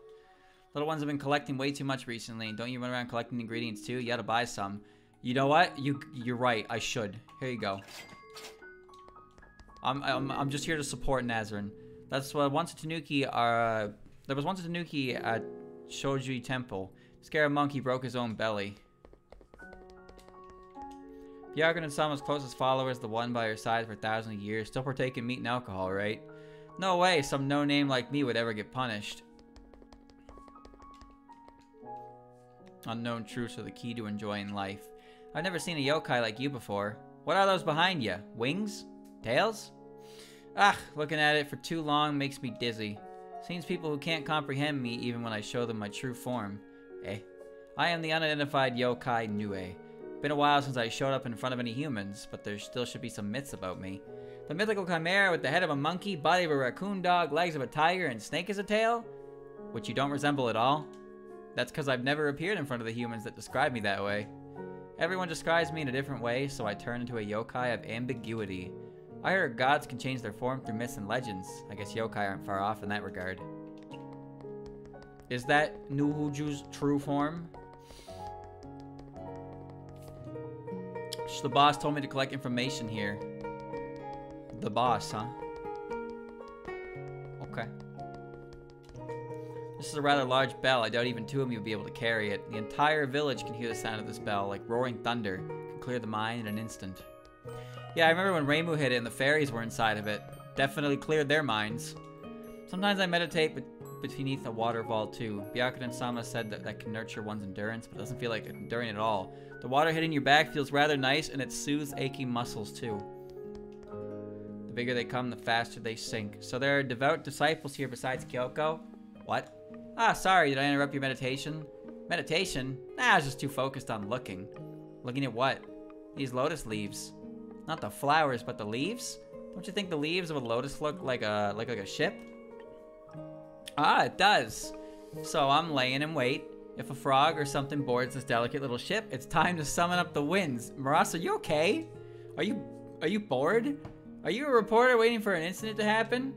Little ones have been collecting way too much recently. Don't you run around collecting ingredients too? You gotta buy some. You know what? You're right. I should. Here you go. I'm just here to support Nazarin. That's what once a Tanuki there was once a Tanuki at Shoji Temple. Scared monkey broke his own belly. Byakuya and Sama's closest followers, the one by her side for thousands of years, still partake in meat and alcohol, right? No way some no-name like me would ever get punished. Unknown truths are the key to enjoying life. I've never seen a yokai like you before. What are those behind you? Wings? Tails? Ah, looking at it for too long makes me dizzy. Seems people who can't comprehend me even when I show them my true form. Eh. I am the unidentified yokai Nue. Been a while since I showed up in front of any humans, but there still should be some myths about me. The mythical chimera with the head of a monkey, body of a raccoon dog, legs of a tiger, and snake as a tail? Which you don't resemble at all? That's because I've never appeared in front of the humans that describe me that way. Everyone describes me in a different way, so I turn into a yokai of ambiguity. I heard gods can change their form through myths and legends. I guess yokai aren't far off in that regard. Is that Nuhuju's true form? The boss told me to collect information here. The boss, huh? Okay. This is a rather large bell. I doubt even two of you would be able to carry it. The entire village can hear the sound of this bell, like roaring thunder. It can clear the mind in an instant. Yeah, I remember when Reimu hit it and the fairies were inside of it. Definitely cleared their minds. Sometimes I meditate beneath a water vault too. Byakuya and Sama said that can nurture one's endurance, but it doesn't feel like enduring at all. The water hitting your back feels rather nice, and it soothes aching muscles too. The bigger they come, the faster they sink. So there are devout disciples here besides Kyoko? What? Ah, sorry, did I interrupt your meditation? Meditation? Nah, I was just too focused on looking. Looking at what? These lotus leaves. Not the flowers, but the leaves? Don't you think the leaves of a lotus look like a ship? Ah, it does. So I'm laying in wait. If a frog or something boards this delicate little ship, it's time to summon up the winds. Marasa, you okay? Are you bored? Are you a reporter waiting for an incident to happen?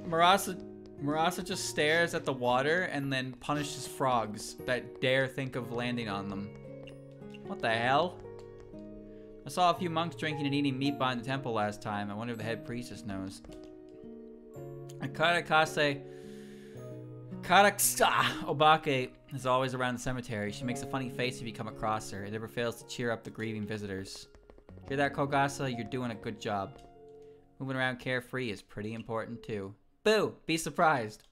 Marasa just stares at the water and then punishes frogs that dare think of landing on them. What the hell? I saw a few monks drinking and eating meat behind the temple last time. I wonder if the head priestess knows. Karakase Karaksa Obake is always around the cemetery. She makes a funny face if you come across her. It never fails to cheer up the grieving visitors. Hear that, Kogasa? You're doing a good job. Moving around carefree is pretty important too. Boo! Be surprised.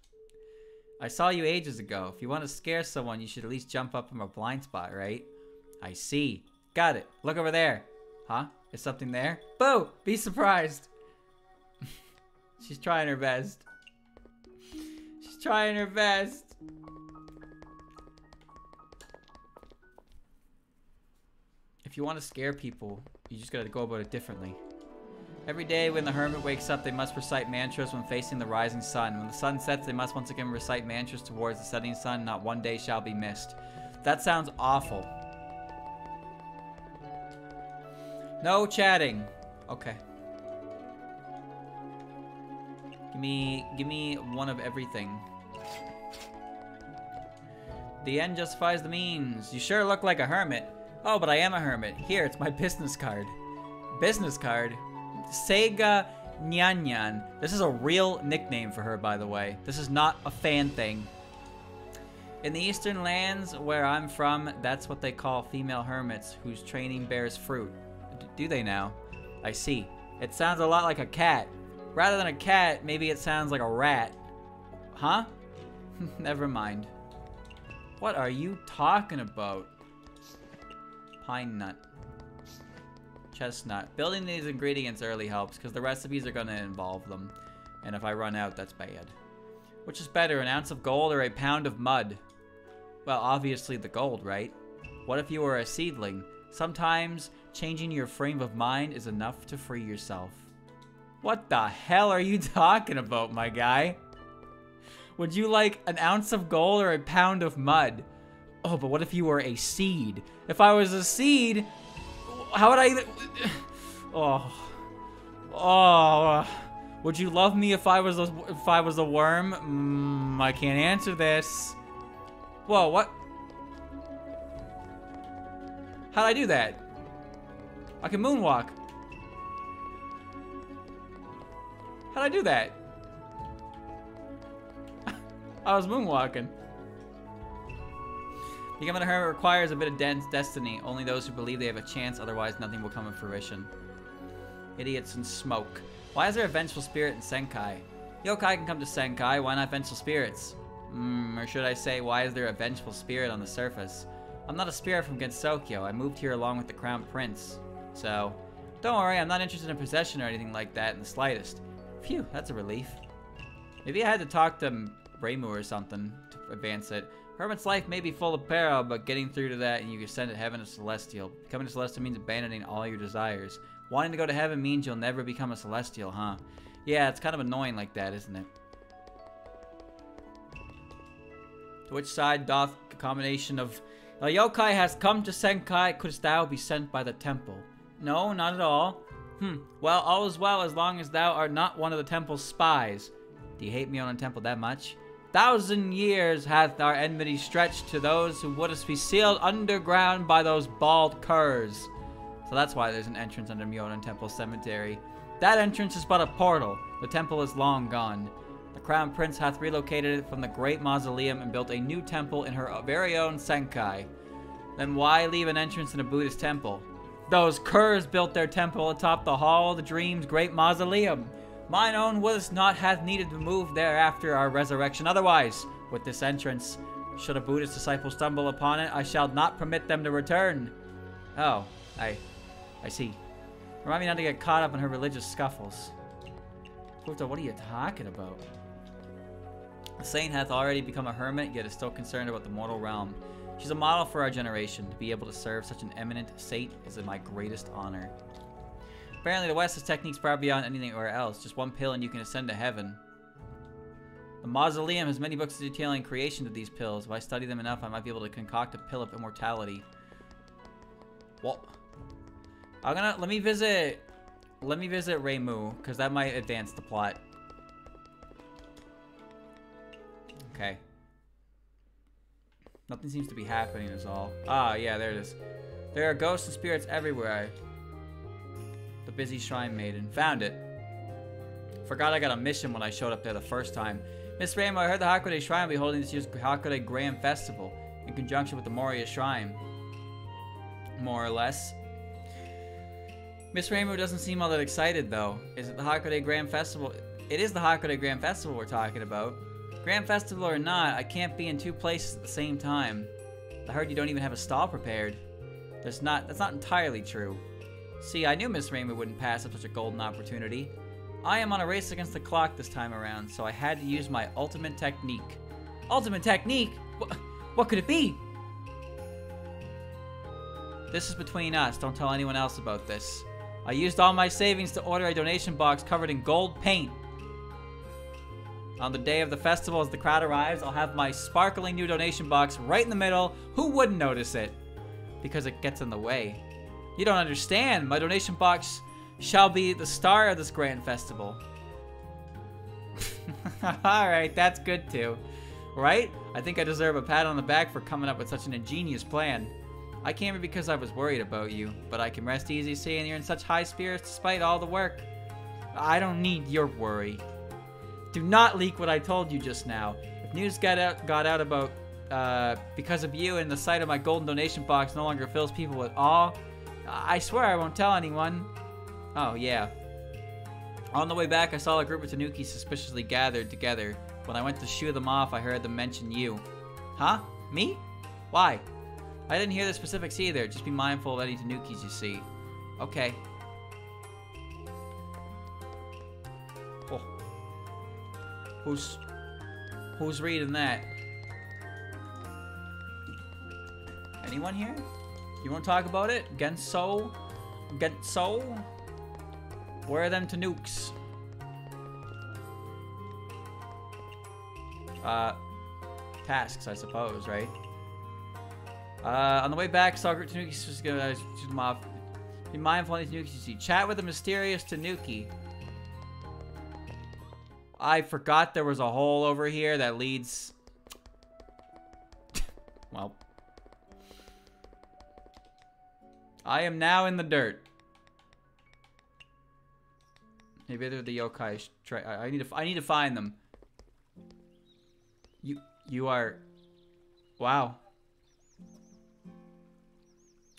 I saw you ages ago. If you want to scare someone, you should at least jump up from a blind spot, right? I see. Got it. Look over there. Huh? Is something there? Boo! Be surprised. She's trying her best. She's trying her best. If you want to scare people, you just gotta go about it differently. Every day when the hermit wakes up, they must recite mantras when facing the rising sun. When the sun sets, they must once again recite mantras towards the setting sun. Not one day shall be missed. That sounds awful. No chatting. Okay. Give me one of everything. The end justifies the means. You sure look like a hermit. Oh, but I am a hermit. Here, it's my business card. Business card? Sega Nyan Nyan. This is a real nickname for her, by the way. This is not a fan thing. In the eastern lands where I'm from, that's what they call female hermits whose training bears fruit. Do they now? I see. It sounds a lot like a cat. Rather than a cat, maybe it sounds like a rat. Huh? Never mind. What are you talking about? Pine nut. Chestnut. Building these ingredients early helps, because the recipes are going to involve them. And if I run out, that's bad. Which is better, an ounce of gold or a pound of mud? Well, obviously the gold, right? What if you were a seedling? Sometimes changing your frame of mind is enough to free yourself. What the hell are you talking about, my guy? Would you like an ounce of gold or a pound of mud? Oh, but what if you were a seed? If I was a seed, how would I even... Oh. Would you love me if I was a worm? I can't answer this. Whoa, what? How'd I do that? I can moonwalk. How'd I do that? I was moonwalking. Becoming a hermit requires a bit of dense destiny. Only those who believe they have a chance, otherwise nothing will come to fruition. Idiots and smoke. Why is there a vengeful spirit in Senkai? Yokai can come to Senkai, why not vengeful spirits? Or should I say, why is there a vengeful spirit on the surface? I'm not a spirit from Gensokyo. I moved here along with the Crown Prince. So, don't worry, I'm not interested in possession or anything like that in the slightest. Phew, that's a relief. Maybe I had to talk to Reimu or something to advance it. Hermit's life may be full of peril, but getting through to that and you can ascend to heaven is celestial. Becoming a celestial means abandoning all your desires. Wanting to go to heaven means you'll never become a celestial, huh? Yeah, it's kind of annoying like that, isn't it? To which side doth a combination of... A yokai has come to Senkai, couldst thou be sent by the temple? No, not at all. Well, all is well as long as thou art not one of the temple's spies. Do you hate me on the temple that much? 1,000 years hath our enmity stretched to those who wouldst be sealed underground by those bald curs. So that's why there's an entrance under Myonan Temple Cemetery. That entrance is but a portal. The temple is long gone. The Crown Prince hath relocated it from the Great Mausoleum and built a new temple in her very own Senkai. Then why leave an entrance in a Buddhist temple? Those curs built their temple atop the Hall of the Dream's Great Mausoleum. Mine own was not hath needed to move there after our resurrection otherwise. With this entrance, should a Buddhist disciple stumble upon it, I shall not permit them to return. Oh, I see. Remind me not to get caught up in her religious scuffles. Puto, what are you talking about? The saint hath already become a hermit, yet is still concerned about the mortal realm. She's a model for our generation. To be able to serve such an eminent saint is my greatest honor. Apparently the West has techniques far beyond anywhere else. Just one pill and you can ascend to heaven. The mausoleum has many books detailing creation of these pills. If I study them enough, I might be able to concoct a pill of immortality. What? Let me visit Reimu, because that might advance the plot. Okay. Nothing seems to be happening is all. Ah, yeah, there it is. There are ghosts and spirits everywhere. The busy shrine maiden. Found it. Forgot I got a mission when I showed up there the first time. Miss Reimu, I heard the Hakude Shrine will be holding this year's Hakude Grand Festival in conjunction with the Moria Shrine. More or less. Miss Reimu doesn't seem all that excited, though. Is it the Hakude Grand Festival? It is the Hakude Grand Festival we're talking about. Grand Festival or not, I can't be in two places at the same time. I heard you don't even have a stall prepared. That's not entirely true. See, I knew Miss Reimu wouldn't pass up such a golden opportunity. I am on a race against the clock this time around, so I had to use my ultimate technique. Ultimate technique? What could it be? This is between us. Don't tell anyone else about this. I used all my savings to order a donation box covered in gold paint. On the day of the festival, as the crowd arrives, I'll have my sparkling new donation box right in the middle. Who wouldn't notice it? Because it gets in the way. You don't understand. My donation box shall be the star of this grand festival. Alright, that's good too. Right? I think I deserve a pat on the back for coming up with such an ingenious plan. I came here because I was worried about you, but I can rest easy seeing you're in such high spirits despite all the work. I don't need your worry. Do not leak what I told you just now. If news got out about because of you and the sight of my golden donation box no longer fills people with awe, I swear I won't tell anyone. Oh, yeah. On the way back, I saw a group of Tanuki suspiciously gathered together. When I went to shoo them off, I heard them mention you. Huh? Me? Why? I didn't hear the specifics either. Just be mindful of any Tanukis you see. Okay. Oh. Who's reading that? Anyone here? You want to talk about it? Genso? Where are them Tanooks? Tasks, I suppose, right? On the way back, saw a group of Tanukis just gonna shoot them off. Be mindful of any Tanukis you see. Chat with a mysterious Tanuki. I forgot there was a hole over here that leads... Well. I am now in the dirt. Maybe they're the yokai. I need to find them. You are... Wow.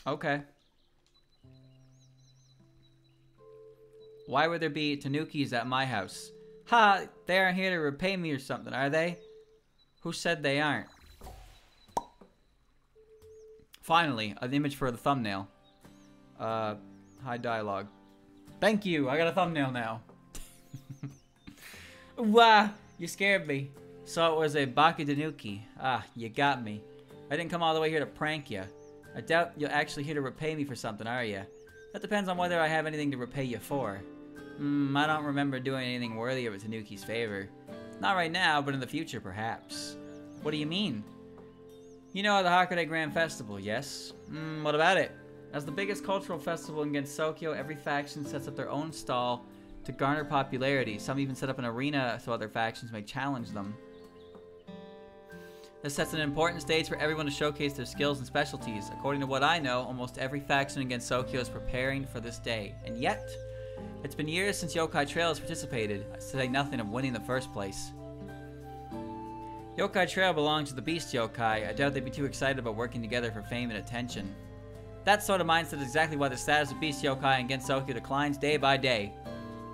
Okay. Why would there be Tanukis at my house? Ha! They aren't here to repay me or something, are they? Who said they aren't? Finally, an image for the thumbnail. High dialogue. Thank you, I got a thumbnail now. Wow, you scared me. So it was a Baki Tanuki. Ah, you got me. I didn't come all the way here to prank you. I doubt you're actually here to repay me for something, are you? That depends on whether I have anything to repay you for. I don't remember doing anything worthy of a Tanuki's favor. Not right now, but in the future, perhaps. What do you mean? You know the Hakude Grand Festival, yes? What about it? As the biggest cultural festival in Gensokyo, every faction sets up their own stall to garner popularity. Some even set up an arena so other factions may challenge them. This sets an important stage for everyone to showcase their skills and specialties. According to what I know, almost every faction in Gensokyo is preparing for this day. And yet, it's been years since Yokai Trail has participated, to say nothing of winning the first place. Yokai Trail belongs to the Beast Yokai. I doubt they'd be too excited about working together for fame and attention. That sort of mindset is exactly why the status of Beast Yokai in Gensokyo declines day by day.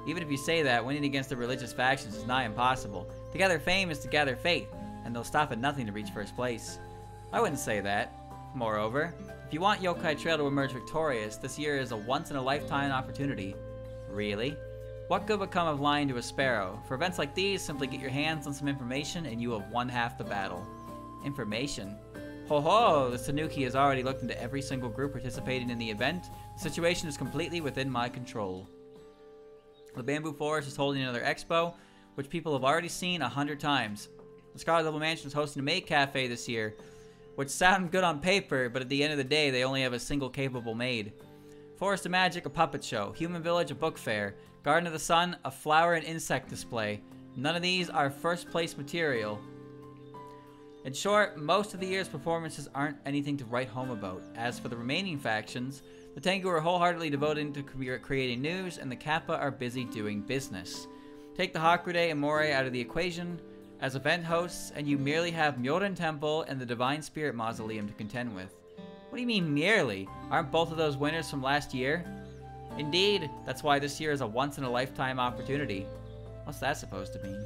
Even if you say that, winning against the religious factions is nigh impossible. To gather fame is to gather faith, and they'll stop at nothing to reach first place. I wouldn't say that. Moreover, if you want Yokai Trail to emerge victorious, this year is a once-in-a-lifetime opportunity. Really? What good would come of lying to a sparrow? For events like these, simply get your hands on some information and you have won half the battle. Information? Ho ho! The Tanuki has already looked into every single group participating in the event. The situation is completely within my control. The Bamboo Forest is holding another expo, which people have already seen 100 times. The Scarlet Level Mansion is hosting a maid cafe this year, which sound good on paper, but at the end of the day, they only have a single capable maid. Forest of Magic, a puppet show. Human Village, a book fair. Garden of the Sun, a flower and insect display. None of these are first place material. In short, most of the year's performances aren't anything to write home about. As for the remaining factions, the Tengu are wholeheartedly devoted to creating news, and the Kappa are busy doing business. Take the Hakude and Morai out of the equation as event hosts, and you merely have Myoden Temple and the Divine Spirit Mausoleum to contend with. What do you mean merely? Aren't both of those winners from last year? Indeed, that's why this year is a once-in-a-lifetime opportunity. What's that supposed to mean?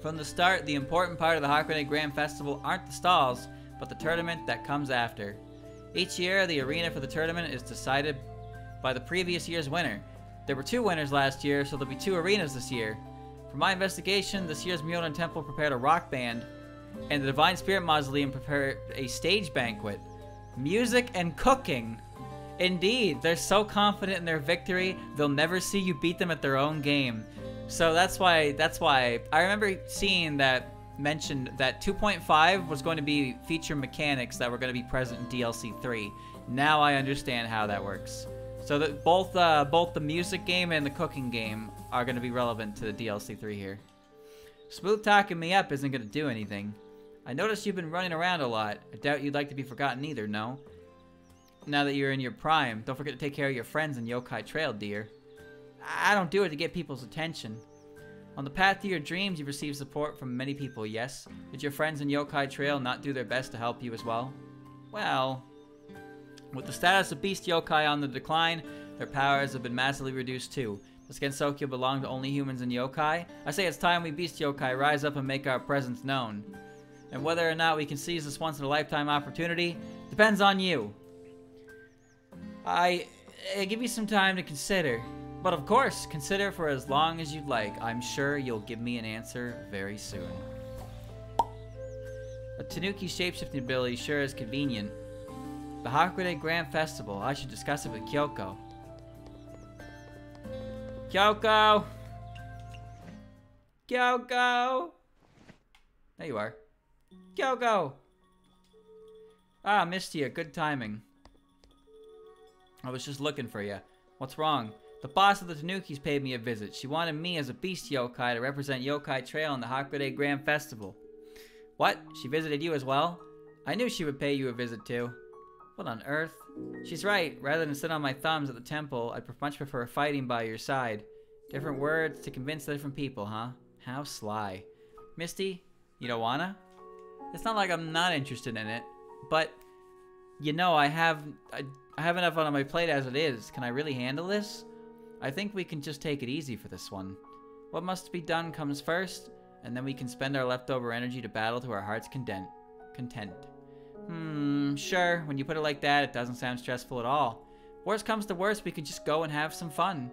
From the start, the important part of the Hakude Grand Festival aren't the stalls, but the tournament that comes after. Each year, the arena for the tournament is decided by the previous year's winner. There were 2 winners last year, so there'll be 2 arenas this year. From my investigation, this year's Myoden Temple prepared a rock band, and the Divine Spirit Mausoleum prepared a stage banquet. Music and cooking! Indeed, they're so confident in their victory, they'll never see you beat them at their own game. So that's why I remember seeing that mentioned that 2.5 was going to be feature mechanics that were going to be present in DLC 3. Now I understand how that works. So that both the music game and the cooking game are going to be relevant to the DLC 3 here. Smooth talking me up isn't going to do anything. I noticed you've been running around a lot. I doubt you'd like to be forgotten either, no? Now that you're in your prime, don't forget to take care of your friends in Yokai Trail, dear. I don't do it to get people's attention. On the path to your dreams, you've received support from many people, yes? Did your friends in Yokai Trail not do their best to help you as well? Well, with the status of Beast Yokai on the decline, their powers have been massively reduced too. Does Gensokyo belong to only humans and yokai? I say it's time we Beast Yokai rise up and make our presence known. And whether or not we can seize this once-in-a-lifetime opportunity depends on you. I give you some time to consider. But of course, consider for as long as you'd like. I'm sure you'll give me an answer very soon. A Tanuki shapeshifting ability sure is convenient. The Hakude Grand Festival. I should discuss it with Kyoko. Kyoko! Kyoko! There you are. Kyoko! Ah, Mystia, good timing. I was just looking for you. What's wrong? The boss of the Tanukis paid me a visit. She wanted me as a beast yokai to represent Yokai Trail in the Hakude Grand Festival. What? She visited you as well? I knew she would pay you a visit too. What on earth? She's right. Rather than sit on my thumbs at the temple, I'd much prefer fighting by your side. Different words to convince different people, huh? How sly. Misty, you don't wanna? It's not like I'm not interested in it, but you know, I have enough on my plate as it is. Can I really handle this? I think we can just take it easy for this one. What must be done comes first, and then we can spend our leftover energy to battle to our heart's content. Sure, when you put it like that, it doesn't sound stressful at all. Worst comes to worst, we can just go and have some fun.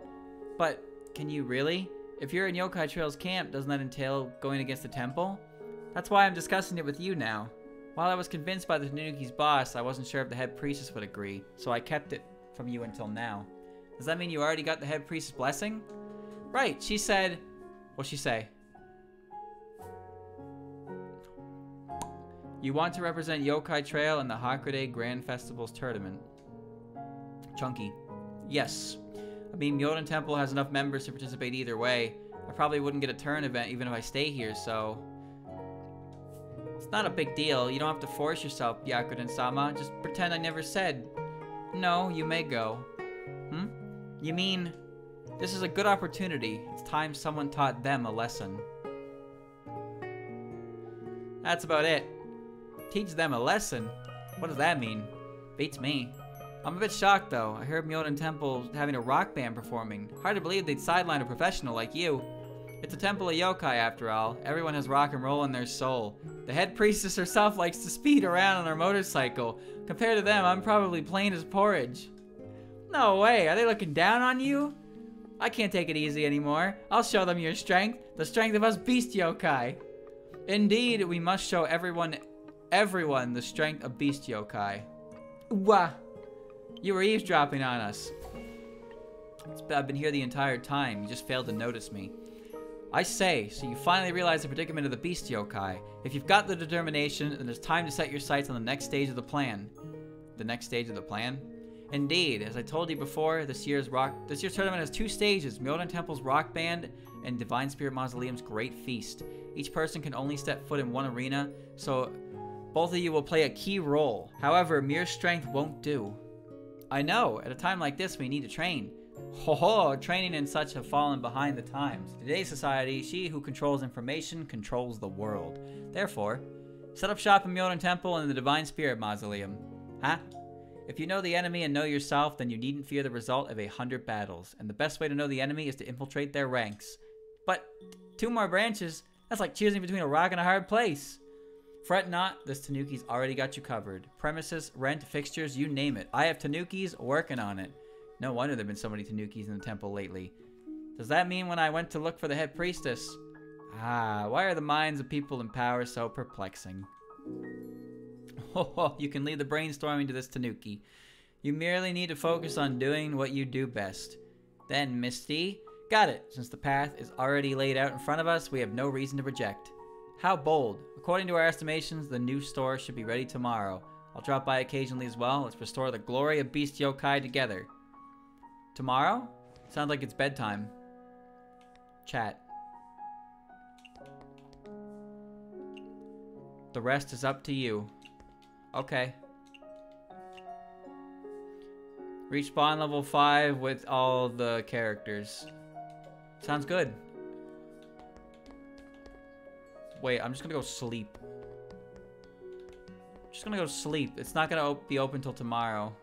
But, can you really? If you're in Yokai Trail's camp, doesn't that entail going against the temple? That's why I'm discussing it with you now. While I was convinced by the Tanuki's boss, I wasn't sure if the head priestess would agree, so I kept it from you until now. Does that mean you already got the head priestess' blessing? Right, she said... What'd she say? You want to represent Yokai Trail in the Hakude Grand Festival's tournament. Chunky. Yes. I mean, Myoden Temple has enough members to participate either way. I probably wouldn't get a turn event even if I stay here, so... It's not a big deal. You don't have to force yourself, Byakuren-sama. Just pretend I never said. No, you may go. You mean, this is a good opportunity. It's time someone taught them a lesson. That's about it. Teach them a lesson? What does that mean? Beats me. I'm a bit shocked though. I heard Myoden Temple having a rock band performing. Hard to believe they'd sideline a professional like you. It's a temple of yokai after all. Everyone has rock and roll in their soul. The head priestess herself likes to speed around on her motorcycle. Compared to them, I'm probably plain as porridge. No way, are they looking down on you? I can't take it easy anymore. I'll show them your strength, the strength of us beast yokai. Indeed, we must show everyone the strength of beast yokai. Wah! You were eavesdropping on us. I've been here the entire time, you just failed to notice me. I say, so you finally realize the predicament of the beast yokai. If you've got the determination, then it's time to set your sights on the next stage of the plan. The next stage of the plan? Indeed, as I told you before, this year's tournament has 2 stages, Myoden Temple's Rock Band and Divine Spirit Mausoleum's Great Feast. Each person can only step foot in one arena, so both of you will play a key role. However, mere strength won't do. I know, at a time like this we need to train. Ho, training and such have fallen behind the times. In today's society, she who controls information controls the world. Therefore, set up shop in Myoden Temple and the Divine Spirit Mausoleum. Huh? If you know the enemy and know yourself, then you needn't fear the result of 100 battles. And the best way to know the enemy is to infiltrate their ranks. But 2 more branches? That's like choosing between a rock and a hard place. Fret not, this Tanuki's already got you covered. Premises, rent, fixtures, you name it. I have Tanukis working on it. No wonder there have been so many Tanukis in the temple lately. Does that mean when I went to look for the head priestess? Ah, why are the minds of people in power so perplexing? You can leave the brainstorming to this Tanuki. You merely need to focus on doing what you do best. Then, Misty, got it. Since the path is already laid out in front of us, we have no reason to reject. How bold. According to our estimations, the new store should be ready tomorrow. I'll drop by occasionally as well. Let's restore the glory of Beast Yokai together. Tomorrow? Sounds like it's bedtime. Chat. The rest is up to you. Okay. Reach spawn level 5 with all the characters. Sounds good. Wait, I'm just gonna go sleep. Just gonna go sleep. It's not gonna be open till tomorrow.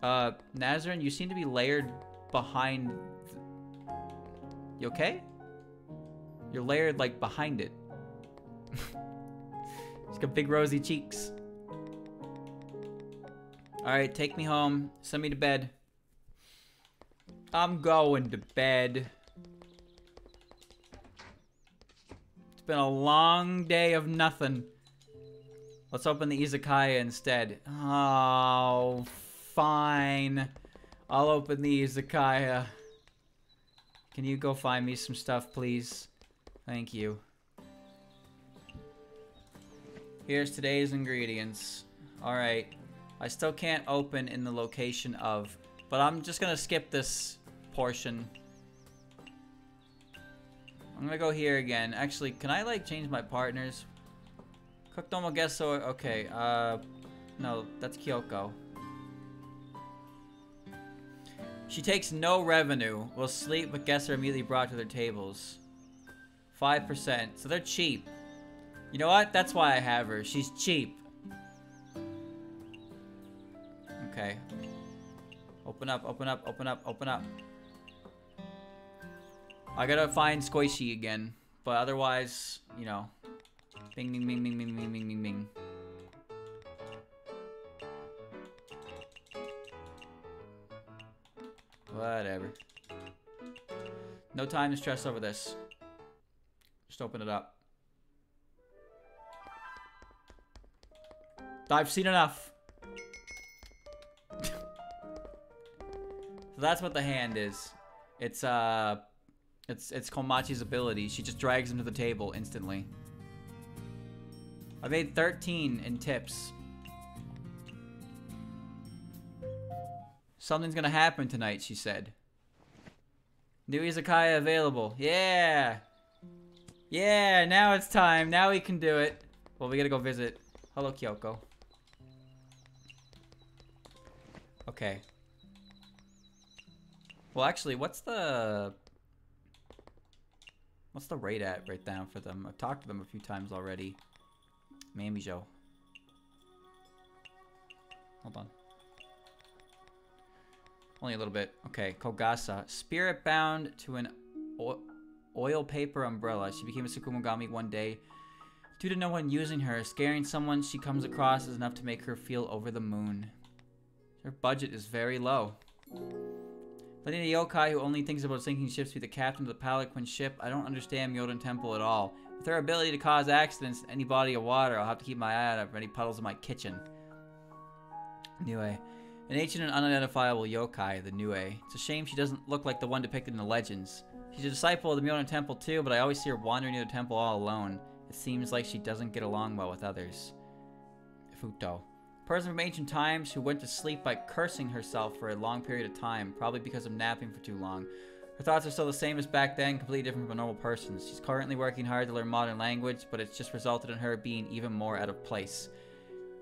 Nazarin, you seem to be layered behind... You okay? You're layered, like, behind it. She's got big rosy cheeks. Alright, take me home. Send me to bed. I'm going to bed. It's been a long day of nothing. Let's open the Izakaya instead. Oh, fine. I'll open the Izakaya. Can you go find me some stuff, please? Thank you. Here's today's ingredients. Alright. I still can't open in the location of, but I'm just gonna skip this portion. I'm gonna go here again. Actually, can I like change my partners? Cook Domo Gesso, okay, no, that's Kyoko. She takes no revenue. Will sleep, but guests are immediately brought to their tables. 5%, so they're cheap. You know what? That's why I have her. She's cheap. Okay. Open up, open up, open up, open up. I gotta find Squishy again. But otherwise, you know. Bing, bing, bing, bing, bing, bing, bing, bing, bing. Whatever. No time to stress over this. Just open it up. I've seen enough. So that's what the hand is. It's Komachi's ability. She just drags him to the table instantly. I made 13 in tips. Something's gonna happen tonight, she said. New Izakaya available. Yeah! Yeah, now it's time. Now we can do it. Well, we gotta go visit. Hello, Kyoko. Okay. Well, actually, what's the rate at right now for them? I've talked to them a few times already. Mamijo. Hold on. Only a little bit. Okay, Kogasa. Spirit bound to an oil paper umbrella. She became a Tsukumogami one day. Due to no one using her, scaring someone she comes across is enough to make her feel over the moon. Her budget is very low. Letting a yokai who only thinks about sinking ships be the captain of the Palanquin ship, I don't understand Myoden Temple at all. With her ability to cause accidents in any body of water, I'll have to keep my eye out for any puddles in my kitchen. Nue. An ancient and unidentifiable yokai, the Nue. It's a shame she doesn't look like the one depicted in the legends. She's a disciple of the Myoden Temple too, but I always see her wandering near the temple all alone. It seems like she doesn't get along well with others. Futo. Person from ancient times who went to sleep by cursing herself for a long period of time, probably because of napping for too long. Her thoughts are still the same as back then, completely different from a normal person's. She's currently working hard to learn modern language, but it's just resulted in her being even more out of place.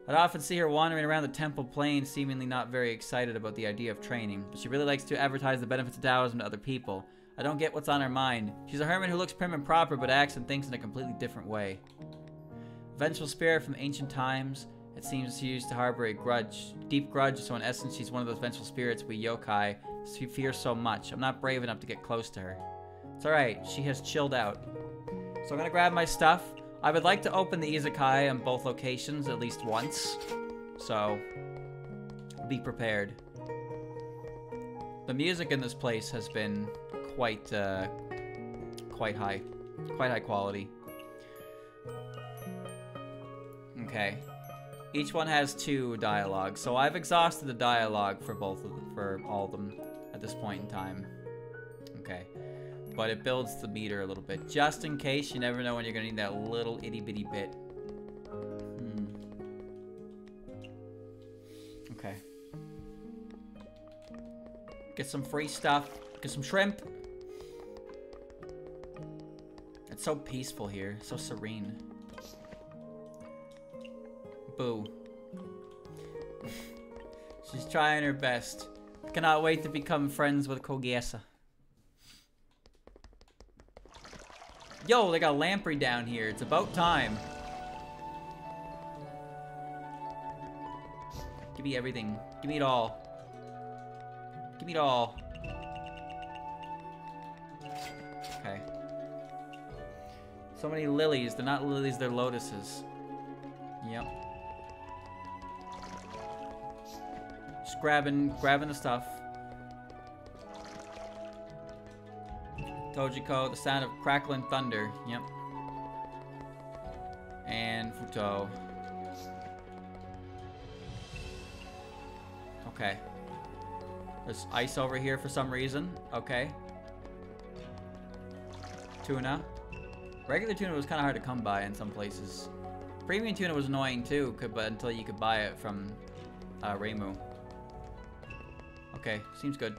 I'd often see her wandering around the temple plain, seemingly not very excited about the idea of training, but she really likes to advertise the benefits of Taoism to other people. I don't get what's on her mind. She's a hermit who looks prim and proper, but acts and thinks in a completely different way. Vengeful spirit from ancient times. It seems she used to harbor a grudge, deep grudge, so in essence she's one of those vengeful spirits we yokai fear so much. I'm not brave enough to get close to her. It's alright, she has chilled out. So I'm gonna grab my stuff. I would like to open the Izakaya in both locations at least once. So, be prepared. The music in this place has been quite high. Quite high quality. Okay. Each one has 2 dialogues, so I've exhausted the dialogue for for all of them at this point in time. Okay, but it builds the meter a little bit, just in case. You never know when you're gonna need that little itty bitty bit. Okay. Get some free stuff. Get some shrimp. It's so peaceful here, so serene. Boo. She's trying her best. I cannot wait to become friends with Kogesa. Yo, they got lamprey down here. It's about time. Give me everything. Give me it all. Give me it all. Okay. So many lilies. They're not lilies, they're lotuses. Yep. Just grabbing the stuff. Tojiko, the sound of crackling thunder. Yep. And Futo. Okay. There's ice over here for some reason. Okay. Tuna. Regular tuna was kind of hard to come by in some places. Premium tuna was annoying too, but until you could buy it from Reimu. Okay, seems good.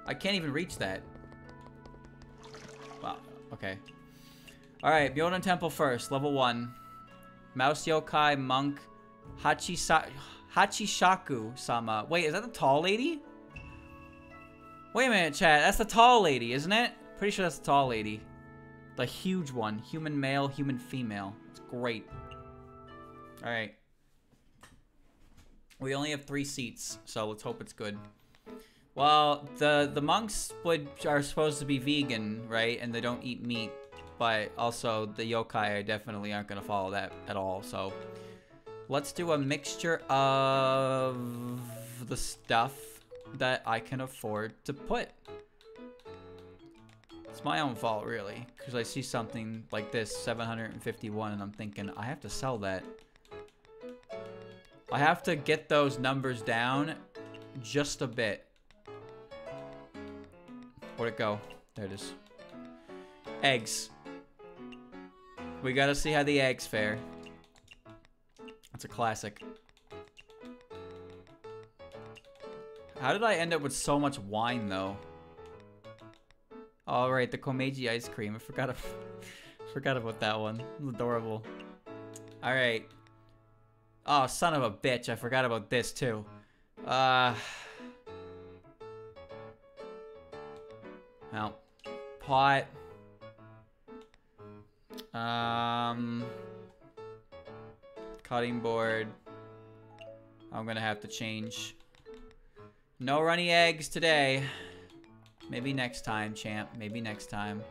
I can't even reach that. Wow, okay. Alright, Myodan Temple first, level 1. Mouse Yokai Monk Hachishaku-sama. Wait, is that the tall lady? Wait a minute, chat. That's the tall lady, isn't it? Pretty sure that's the tall lady. The huge one. Human male, human female. It's great. Alright. We only have 3 seats, so let's hope it's good. Well, the monks are supposed to be vegan, right? And they don't eat meat. But also, the yokai definitely aren't going to follow that at all, so... Let's do a mixture of the stuff that I can afford to put. It's my own fault, really, because I see something like this, 751, and I'm thinking, I have to sell that. I have to get those numbers down just a bit. Where'd it go? There it is. Eggs. We gotta see how the eggs fare. It's a classic. How did I end up with so much wine, though? All right, the Komeiji ice cream. I forgot about that one. It was adorable. All right. Oh, son of a bitch! I forgot about this too. Well, pot. Cutting board. I'm gonna have to change. No runny eggs today. Maybe next time, champ. Maybe next time.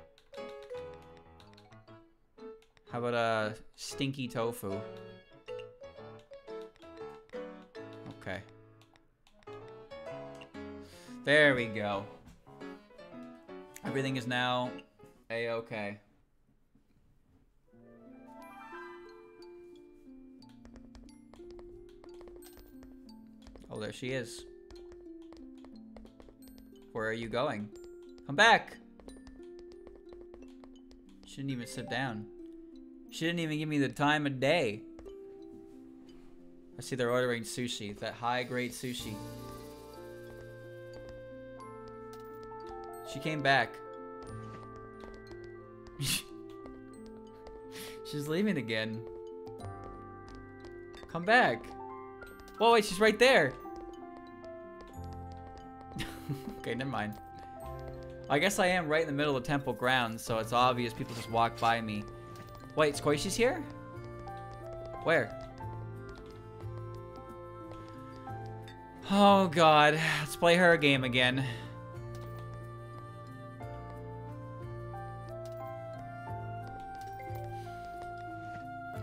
How about a stinky tofu? Okay. There we go. Everything is now a-okay. Oh, there she is. Where are you going? Come back! She didn't even sit down. She didn't even give me the time of day. I see they're ordering sushi. That high-grade sushi. She came back. She's leaving again. Come back. Whoa, wait, she's right there. Okay, never mind. I guess I am right in the middle of the temple grounds, so it's obvious people just walk by me. Wait, Squishy's here? Where? Oh, God. Let's play her game again.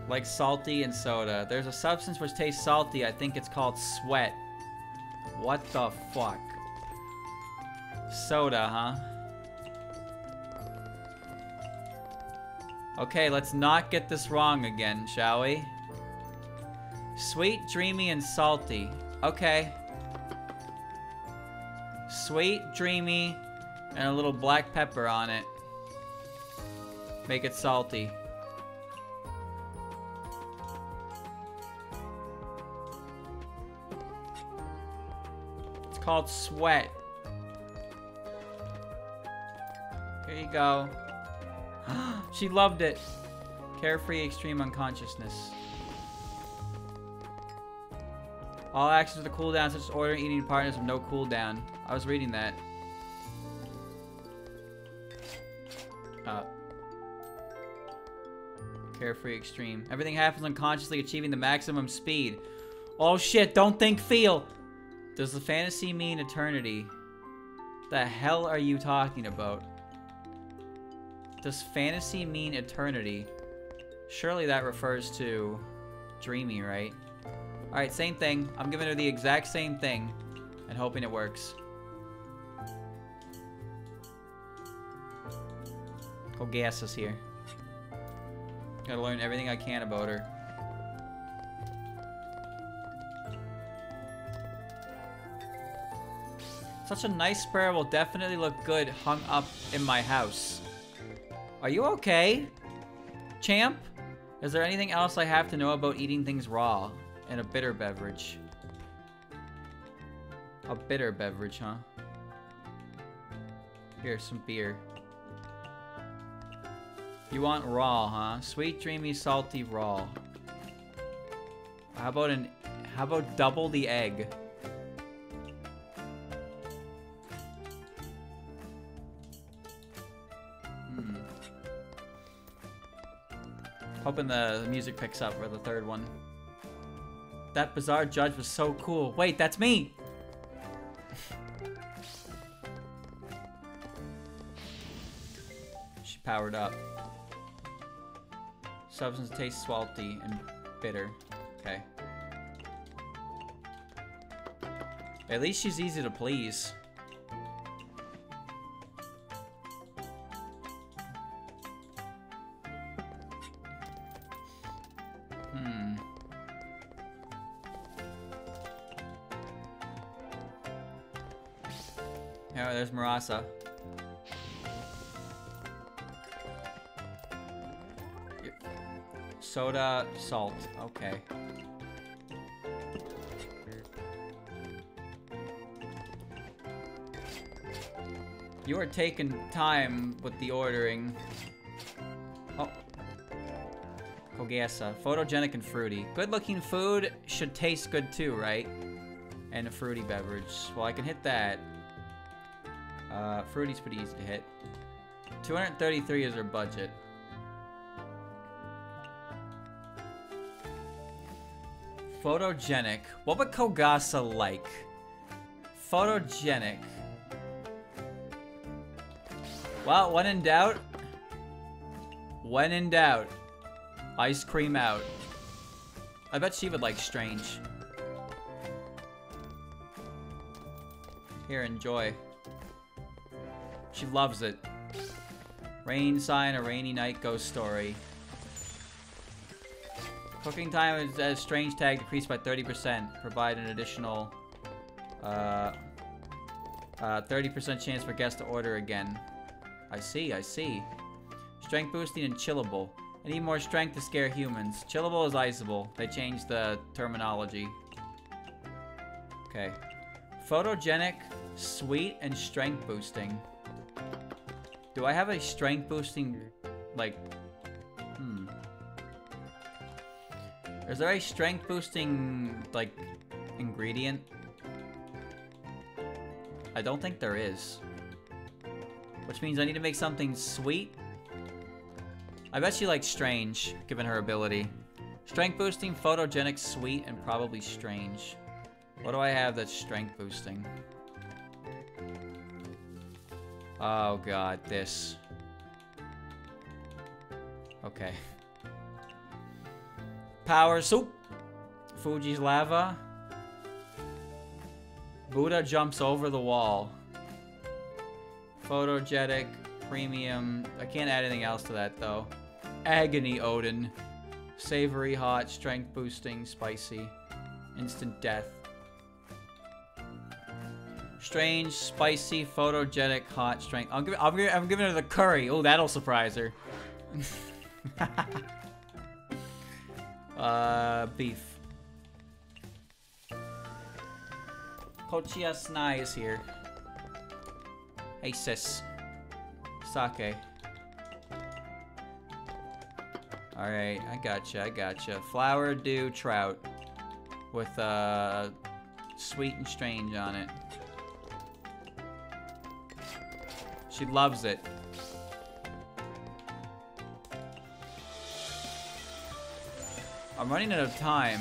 Like salty and soda. There's a substance which tastes salty. I think it's called sweat. What the fuck? Soda, huh? Okay, let's not get this wrong again, shall we? Sweet, dreamy, and salty. Okay. Sweet, dreamy, and a little black pepper on it. Make it salty. It's called sweat. Here you go. She loved it. Carefree extreme unconsciousness. All actions with a cooldown, such as ordering, eating partners with no cooldown. I was reading that. Carefree extreme. Everything happens unconsciously, achieving the maximum speed. Oh shit, don't think, feel. Does the fantasy mean eternity? The hell are you talking about? Does fantasy mean eternity? Surely that refers to dreamy, right? Alright, same thing. I'm giving her the exact same thing and hoping it works. Go gas us here. Gotta learn everything I can about her. Such a nice sparrow will definitely look good hung up in my house. Are you okay, champ? Is there anything else I have to know about eating things raw? And a bitter beverage. A bitter beverage, huh? Here's some beer. You want raw, huh? Sweet, dreamy, salty, raw. How about double the egg? Hoping the music picks up for the third one. That bizarre judge was so cool. Wait, that's me! She powered up. Substance tastes salty and bitter. Okay. At least she's easy to please. Oh, there's Marasa. Soda, salt. Okay. You are taking time with the ordering. Oh. Kogasa. Photogenic and fruity. Good looking food should taste good too, right? And a fruity beverage. Well, I can hit that. Fruity's pretty easy to hit. 233 is her budget. Photogenic. What would Kogasa like? Photogenic. Well, when in doubt. When in doubt. Ice cream out. I bet she would like strange. Here, enjoy. She loves it. Rain sign, a rainy night ghost story. Cooking time is as strange tag decreased by 30%. Provide an additional 30% chance for guests to order again. I see, I see. Strength boosting and chillable. I need more strength to scare humans. Chillable is iceable. They changed the terminology. Okay. Photogenic, sweet, and strength boosting. Do I have a strength boosting, like, Is there a strength boosting, like, ingredient? I don't think there is. Which means I need to make something sweet. I bet she likes strange, given her ability. Strength boosting, photogenic, sweet, and probably strange. What do I have that's strength boosting? Oh god, this. Okay. Power soup. Fuji's lava. Buddha jumps over the wall. Photogenic, premium. I can't add anything else to that though. Agony Odin. Savory, hot, strength boosting, spicy. Instant death. Strange, spicy, photogenic, hot, strength. I'm giving her the curry. Oh, that'll surprise her. Beef. Kochiya Snai is here. Hey, sis. Sake. Alright, I gotcha. Flour, dew, trout. With, sweet and strange on it. She loves it. I'm running out of time.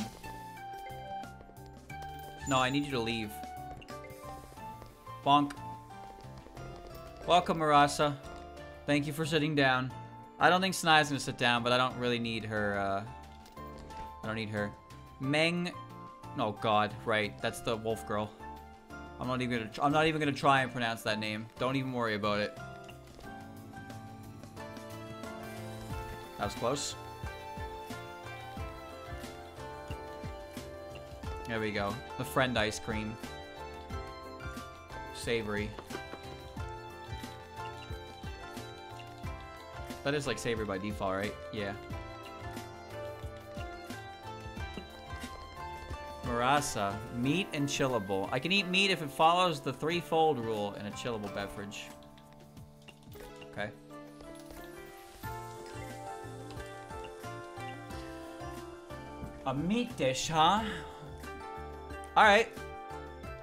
No, I need you to leave. Bonk. Welcome, Marasa. Thank you for sitting down. I don't think Snai's gonna sit down, but I don't really need her, I don't need her. Meng. Oh god, right. That's the wolf girl. I'm not even gonna try and pronounce that name. Don't even worry about it. That was close. There we go. The friend ice cream. Savory. That is like savory by default, right? Yeah. Marasa. Meat and chillable. I can eat meat if it follows the threefold rule in a chillable beverage. Okay. A meat dish, huh? Alright.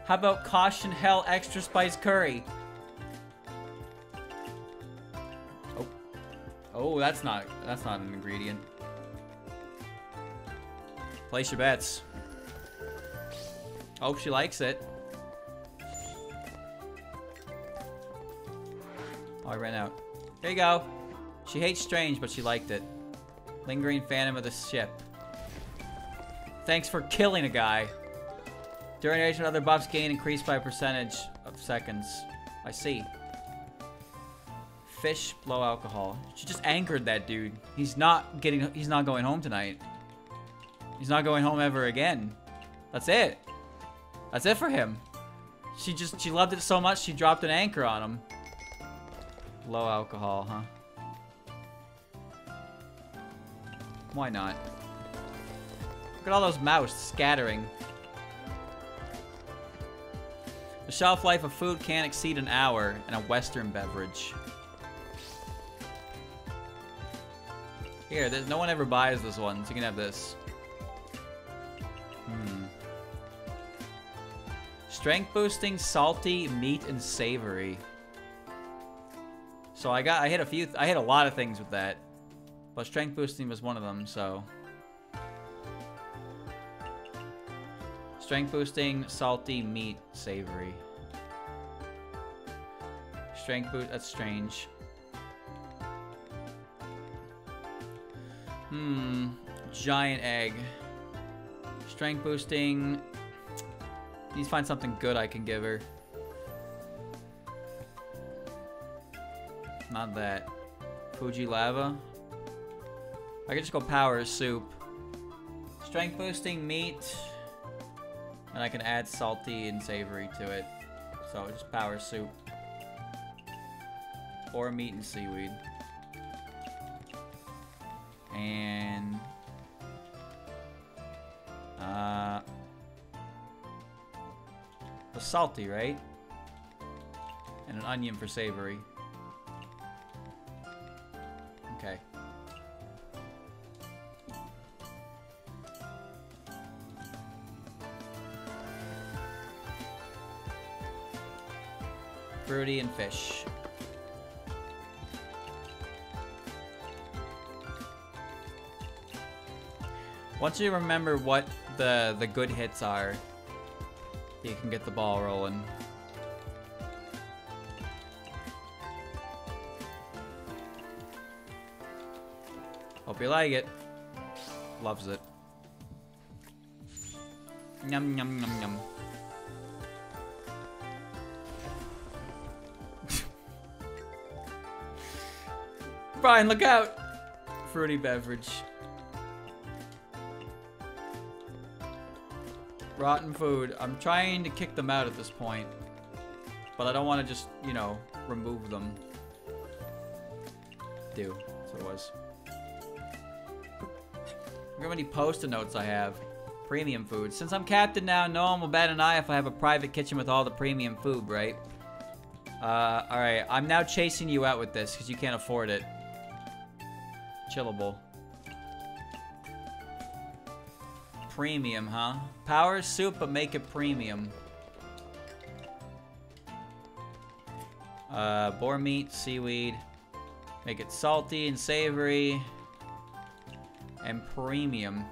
How about Caution Hell Extra Spice Curry? Oh. Oh, that's not an ingredient. Place your bets. Hope she likes it. Oh, I ran out. There you go. She hates strange, but she liked it. Lingering Phantom of the Ship. Thanks for killing a guy. Duration, other buffs gain increased by a percentage of seconds. I see. Fish, blow alcohol. She just anchored that dude. He's not going home tonight. He's not going home ever again. That's it. That's it for him. She loved it so much she dropped an anchor on him. Low alcohol, huh? Why not? Look at all those mouse scattering. The shelf life of food can't exceed an hour in a Western beverage. Here, no one ever buys this one, so you can have this. Strength boosting, salty, meat, and savory. So I hit a lot of things with that. But strength boosting was one of them, so. Strength boosting, salty, meat, savory. Strength boost, that's strange. Giant egg. Strength boosting. Need to find something good I can give her. Not that. Fuji lava. I could just go power soup. Strength boosting meat. And I can add salty and savory to it. So just power soup. Or meat and seaweed. And the salty, right? And an onion for savory. Okay. Fruity and fish. Once you remember what the good hits are, you can get the ball rolling. Hope you like it. Loves it. Yum, yum, yum, yum. Brian, look out! Fruity beverage. Rotten food. I'm trying to kick them out at this point. But I don't want to just, you know, remove them. That's what it was. Look how many post-it notes I have. Premium food. Since I'm captain now, no one will bat an eye if I have a private kitchen with all the premium food, right? Alright. I'm now chasing you out with this because you can't afford it. Chillable. Premium, huh? Power soup, but make it premium. Boar meat, seaweed. Make it salty and savory. And premium.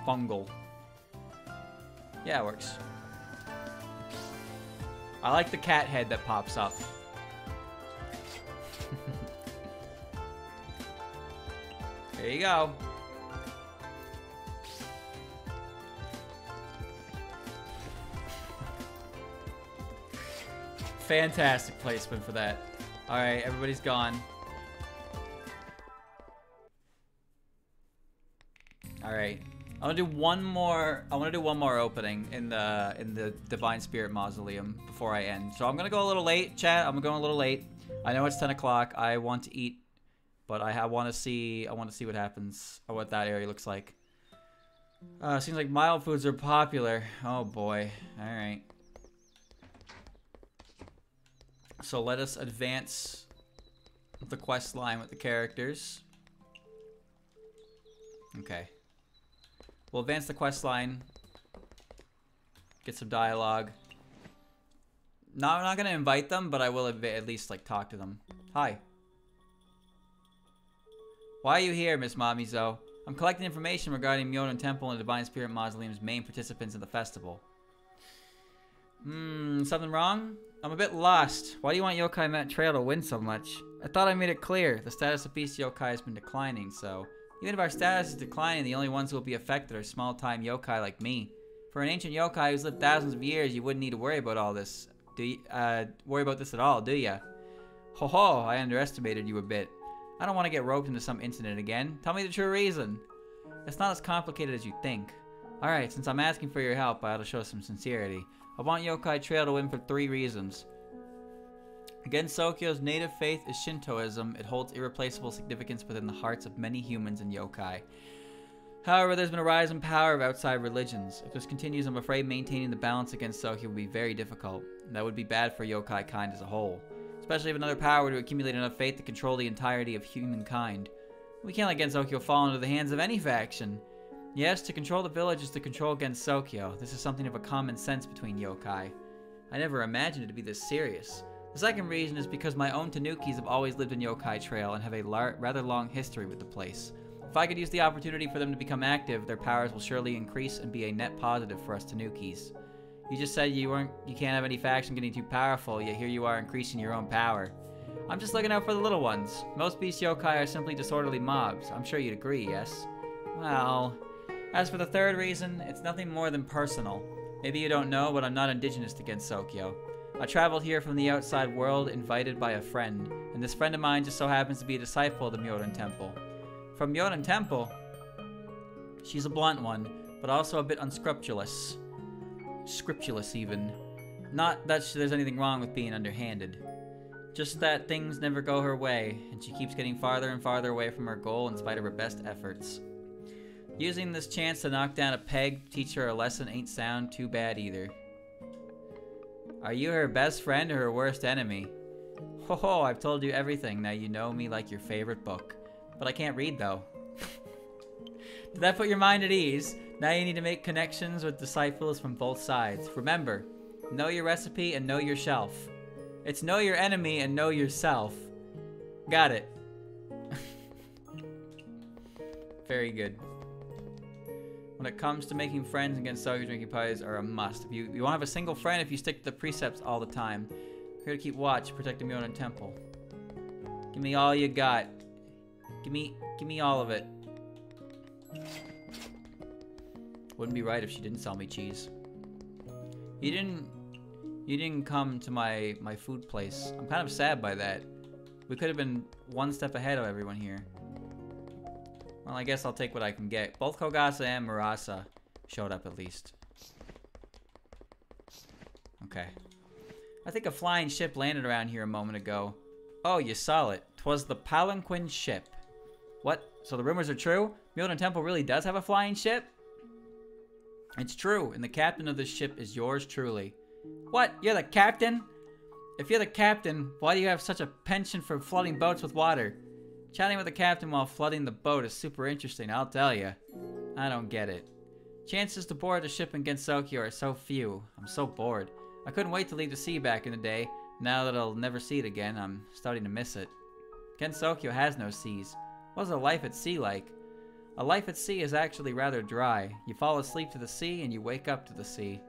Fungal. Yeah, it works. I like the cat head that pops up. There you go. Fantastic placement for that. Alright, everybody's gone. Alright. I want to do one more opening in the Divine Spirit Mausoleum before I end. So I'm gonna go a little late, chat. I'm going a little late. I know it's 10 o'clock. I want to eat, but I want to see what happens or what that area looks like. Seems like mild foods are popular. Oh boy. Alright. So let us advance the quest line with the characters. Okay. We'll advance the quest line. Get some dialogue. No, I'm not going to invite them, but I will at least, like, talk to them. Hi. Why are you here, Miss Mamizo? I'm collecting information regarding Myodan Temple and Divine Spirit Mausoleum's main participants in the festival. Something wrong? I'm a bit lost. Why do you want Yokai Met Trail to win so much? I thought I made it clear. The status of Beast Yokai has been declining, so... Even if our status is declining, the only ones who will be affected are small-time yokai like me. For an ancient yokai who's lived thousands of years, you wouldn't need to worry about all this. Worry about this at all, do ya? Ho ho, I underestimated you a bit. I don't want to get roped into some incident again. Tell me the true reason. It's not as complicated as you think. Alright, since I'm asking for your help, I ought to show some sincerity. I want Yokai Trail to win for 3 reasons. Again, Sokyo's native faith is Shintoism. It holds irreplaceable significance within the hearts of many humans and yokai. However, there's been a rise in power of outside religions. If this continues, I'm afraid maintaining the balance against Sokyo will be very difficult. And that would be bad for yokai kind as a whole. Especially if another power were to accumulate enough faith to control the entirety of humankind. We can't let Gensokyo fall into the hands of any faction. Yes, to control the village is to control Gensokyo. This is something of a common sense between yokai. I never imagined it to be this serious. The second reason is because my own Tanukis have always lived in Yokai Trail and have a rather long history with the place. If I could use the opportunity for them to become active, their powers will surely increase and be a net positive for us Tanukis. You just said you can't have any faction getting too powerful, yet here you are increasing your own power. I'm just looking out for the little ones. Most beast yokai are simply disorderly mobs. I'm sure you'd agree, yes? Well, as for the third reason, it's nothing more than personal. Maybe you don't know, but I'm not indigenous to Gensokyo. I traveled here from the outside world, invited by a friend, and this friend of mine just so happens to be a disciple of the Myodan Temple. From Myodan Temple? She's a blunt one, but also a bit unscrupulous. Scrupulous, even. Not that there's anything wrong with being underhanded. Just that things never go her way, and she keeps getting farther and farther away from her goal in spite of her best efforts. Using this chance to knock down a peg, teach her a lesson ain't sound too bad either. Are you her best friend or her worst enemy? Ho ho, I've told you everything, now you know me like your favorite book. But I can't read though. Did that put your mind at ease? Now you need to make connections with disciples from both sides. Remember, know your recipe and know your shelf. It's know your enemy and know yourself. Got it. Very good. When it comes to making friends, against Soggy drinking parties are a must. If you won't have a single friend if you stick to the precepts all the time. Here to keep watch, protect the Myodan Temple. Give me all you got. Give me all of it. Wouldn't be right if she didn't sell me cheese. You didn't come to my food place. I'm kind of sad by that. We could have been one step ahead of everyone here. Well, I guess I'll take what I can get. Both Kogasa and Murasa showed up at least. Okay. I think a flying ship landed around here a moment ago. Oh, you saw it. 'Twas the Palanquin ship. What? So the rumors are true? Myoden Temple really does have a flying ship? It's true, and the captain of this ship is yours truly. What? You're the captain? If you're the captain, why do you have such a penchant for flooding boats with water? Chatting with the captain while flooding the boat is super interesting, I'll tell you. I don't get it. Chances to board the ship in Gensokyo are so few. I'm so bored. I couldn't wait to leave the sea back in the day. Now that I'll never see it again, I'm starting to miss it. Gensokyo has no seas. What's a life at sea like? A life at sea is actually rather dry. You fall asleep to the sea and you wake up to the sea.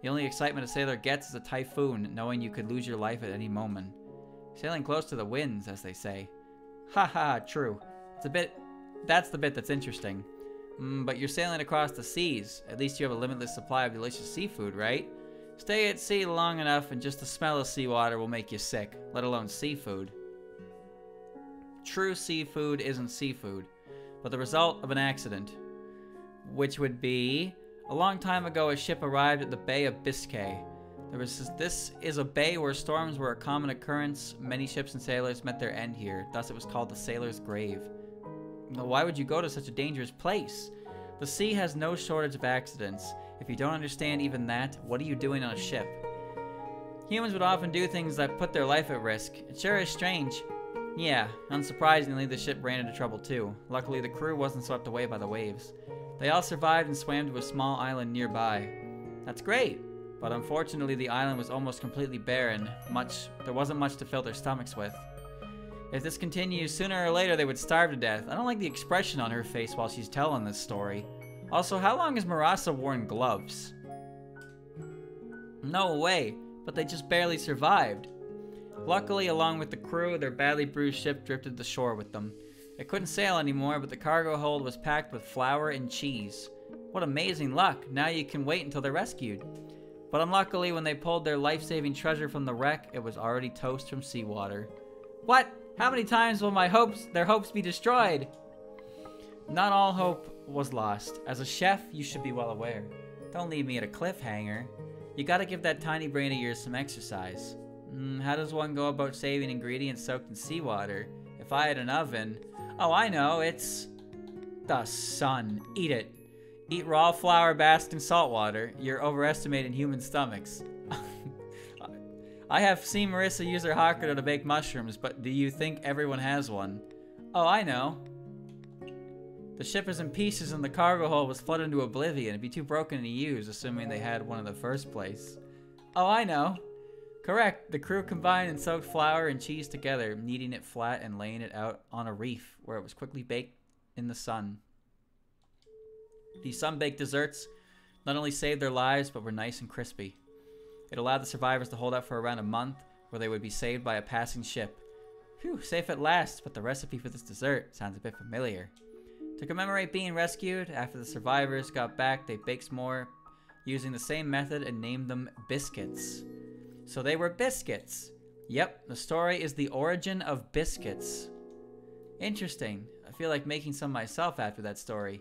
The only excitement a sailor gets is a typhoon, knowing you could lose your life at any moment. Sailing close to the winds, as they say. Haha, true. That's the bit that's interesting. But you're sailing across the seas. At least you have a limitless supply of delicious seafood, right? Stay at sea long enough and just the smell of seawater will make you sick, let alone seafood. True seafood isn't seafood, but the result of an accident. Which would be... A long time ago, a ship arrived at the Bay of Biscay. This is a bay where storms were a common occurrence. Many ships and sailors met their end here. Thus it was called the Sailor's Grave. Why would you go to such a dangerous place? The sea has no shortage of accidents. If you don't understand even that, what are you doing on a ship? Humans would often do things that put their life at risk. It sure is strange. Yeah, unsurprisingly, the ship ran into trouble too. Luckily, the crew wasn't swept away by the waves. They all survived and swam to a small island nearby. That's great, but unfortunately the island was almost completely barren. There wasn't much to fill their stomachs with. If this continues, sooner or later they would starve to death. I don't like the expression on her face while she's telling this story. Also, how long has Murasa worn gloves? No way, but they just barely survived. Luckily, along with the crew, their badly bruised ship drifted to shore with them. They couldn't sail anymore, but the cargo hold was packed with flour and cheese. What amazing luck! Now you can wait until they're rescued. But unluckily, when they pulled their life-saving treasure from the wreck, it was already toast from seawater. What? How many times will their hopes be destroyed? Not all hope was lost. As a chef, you should be well aware. Don't leave me at a cliffhanger. You gotta give that tiny brain of yours some exercise. How does one go about saving ingredients soaked in seawater? If I had an oven... Oh, I know, it's... the sun. Eat it. Eat raw flour basked in salt water. You're overestimating human stomachs. I have seen Marissa use her Hokkaido to bake mushrooms, but do you think everyone has one? Oh, I know. The ship is in pieces and the cargo hold was flooded into oblivion. It'd be too broken to use, assuming they had one in the first place. Oh, I know. Correct. The crew combined and soaked flour and cheese together, kneading it flat and laying it out on a reef, where it was quickly baked in the sun. These sun-baked desserts not only saved their lives, but were nice and crispy. It allowed the survivors to hold out for around a month, where they would be saved by a passing ship. Phew, safe at last, but the recipe for this dessert sounds a bit familiar. To commemorate being rescued, after the survivors got back, they baked some more using the same method and named them biscuits. So they were biscuits. Yep, the story is the origin of biscuits. Interesting. I feel like making some myself after that story.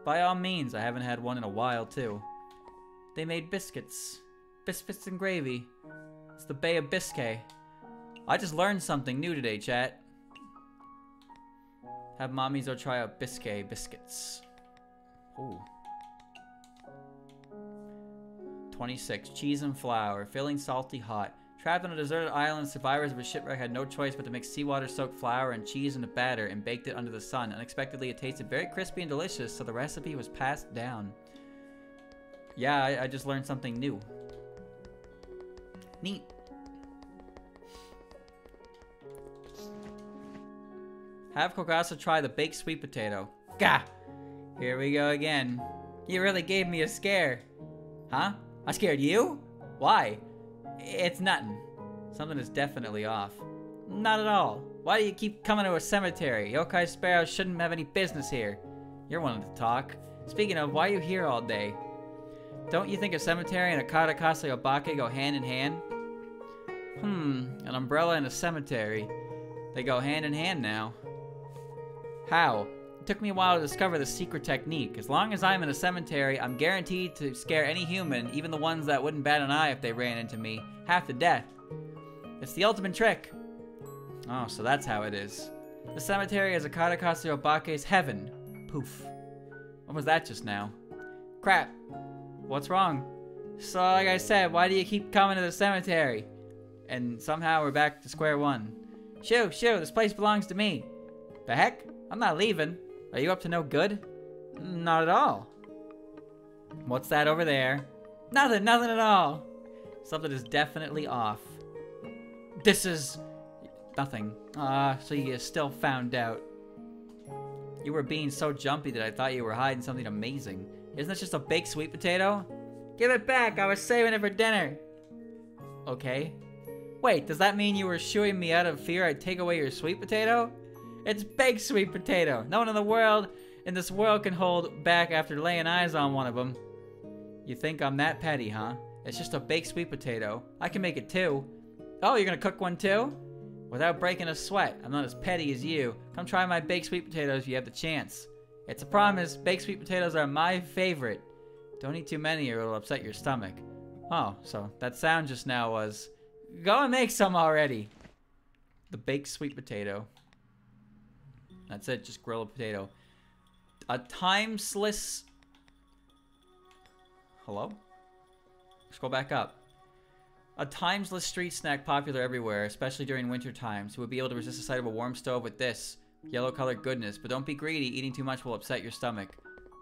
By all means, I haven't had one in a while, too. They made biscuits. Biscuits and gravy. It's the Bay of Biscay. I just learned something new today, chat. Have mommies or try out Biscay biscuits. Ooh. 26. Cheese and flour. Filling salty hot. Trapped on a deserted island, survivors of a shipwreck had no choice but to mix seawater-soaked flour and cheese into batter and baked it under the sun. Unexpectedly, it tasted very crispy and delicious, so the recipe was passed down. Yeah, I just learned something new. Neat. Have Kogasa try the baked sweet potato. Gah! Here we go again. You really gave me a scare. Huh? I scared you? Why? It's nothing. Something is definitely off. Not at all. Why do you keep coming to a cemetery? Yokai sparrows shouldn't have any business here. You're one to talk. Speaking of, why are you here all day? Don't you think a cemetery and a karakase obake go hand in hand? An umbrella and a cemetery. They go hand in hand now. How? It took me a while to discover the secret technique. As long as I'm in a cemetery, I'm guaranteed to scare any human, even the ones that wouldn't bat an eye if they ran into me, half to death. It's the ultimate trick. Oh, so that's how it is. The cemetery is a Katakatsu Obake's heaven. Poof. What was that just now? Crap. What's wrong? So, like I said, why do you keep coming to the cemetery? And somehow we're back to square one. Shoo, this place belongs to me. The heck? I'm not leaving. Are you up to no good? Not at all. What's that over there? Nothing at all. Something is definitely off. This is... nothing. So you still found out. You were being so jumpy that I thought you were hiding something amazing. Isn't this just a baked sweet potato? Give it back, I was saving it for dinner. Okay. Wait, does that mean you were shooing me out of fear I'd take away your sweet potato? It's baked sweet potato. No one in this world can hold back after laying eyes on one of them. You think I'm that petty, huh? It's just a baked sweet potato. I can make it too. Oh, you're gonna cook one too? Without breaking a sweat. I'm not as petty as you. Come try my baked sweet potatoes if you have the chance. It's a promise. Baked sweet potatoes are my favorite. Don't eat too many or it'll upset your stomach. Oh, so that sound just now was... Go and make some already. The baked sweet potato. That's it, just grill a potato. A timeless... Hello? Scroll back up. A timeless street snack popular everywhere, especially during winter times. Who would be able to resist the sight of a warm stove with this yellow colored goodness? But don't be greedy, eating too much will upset your stomach.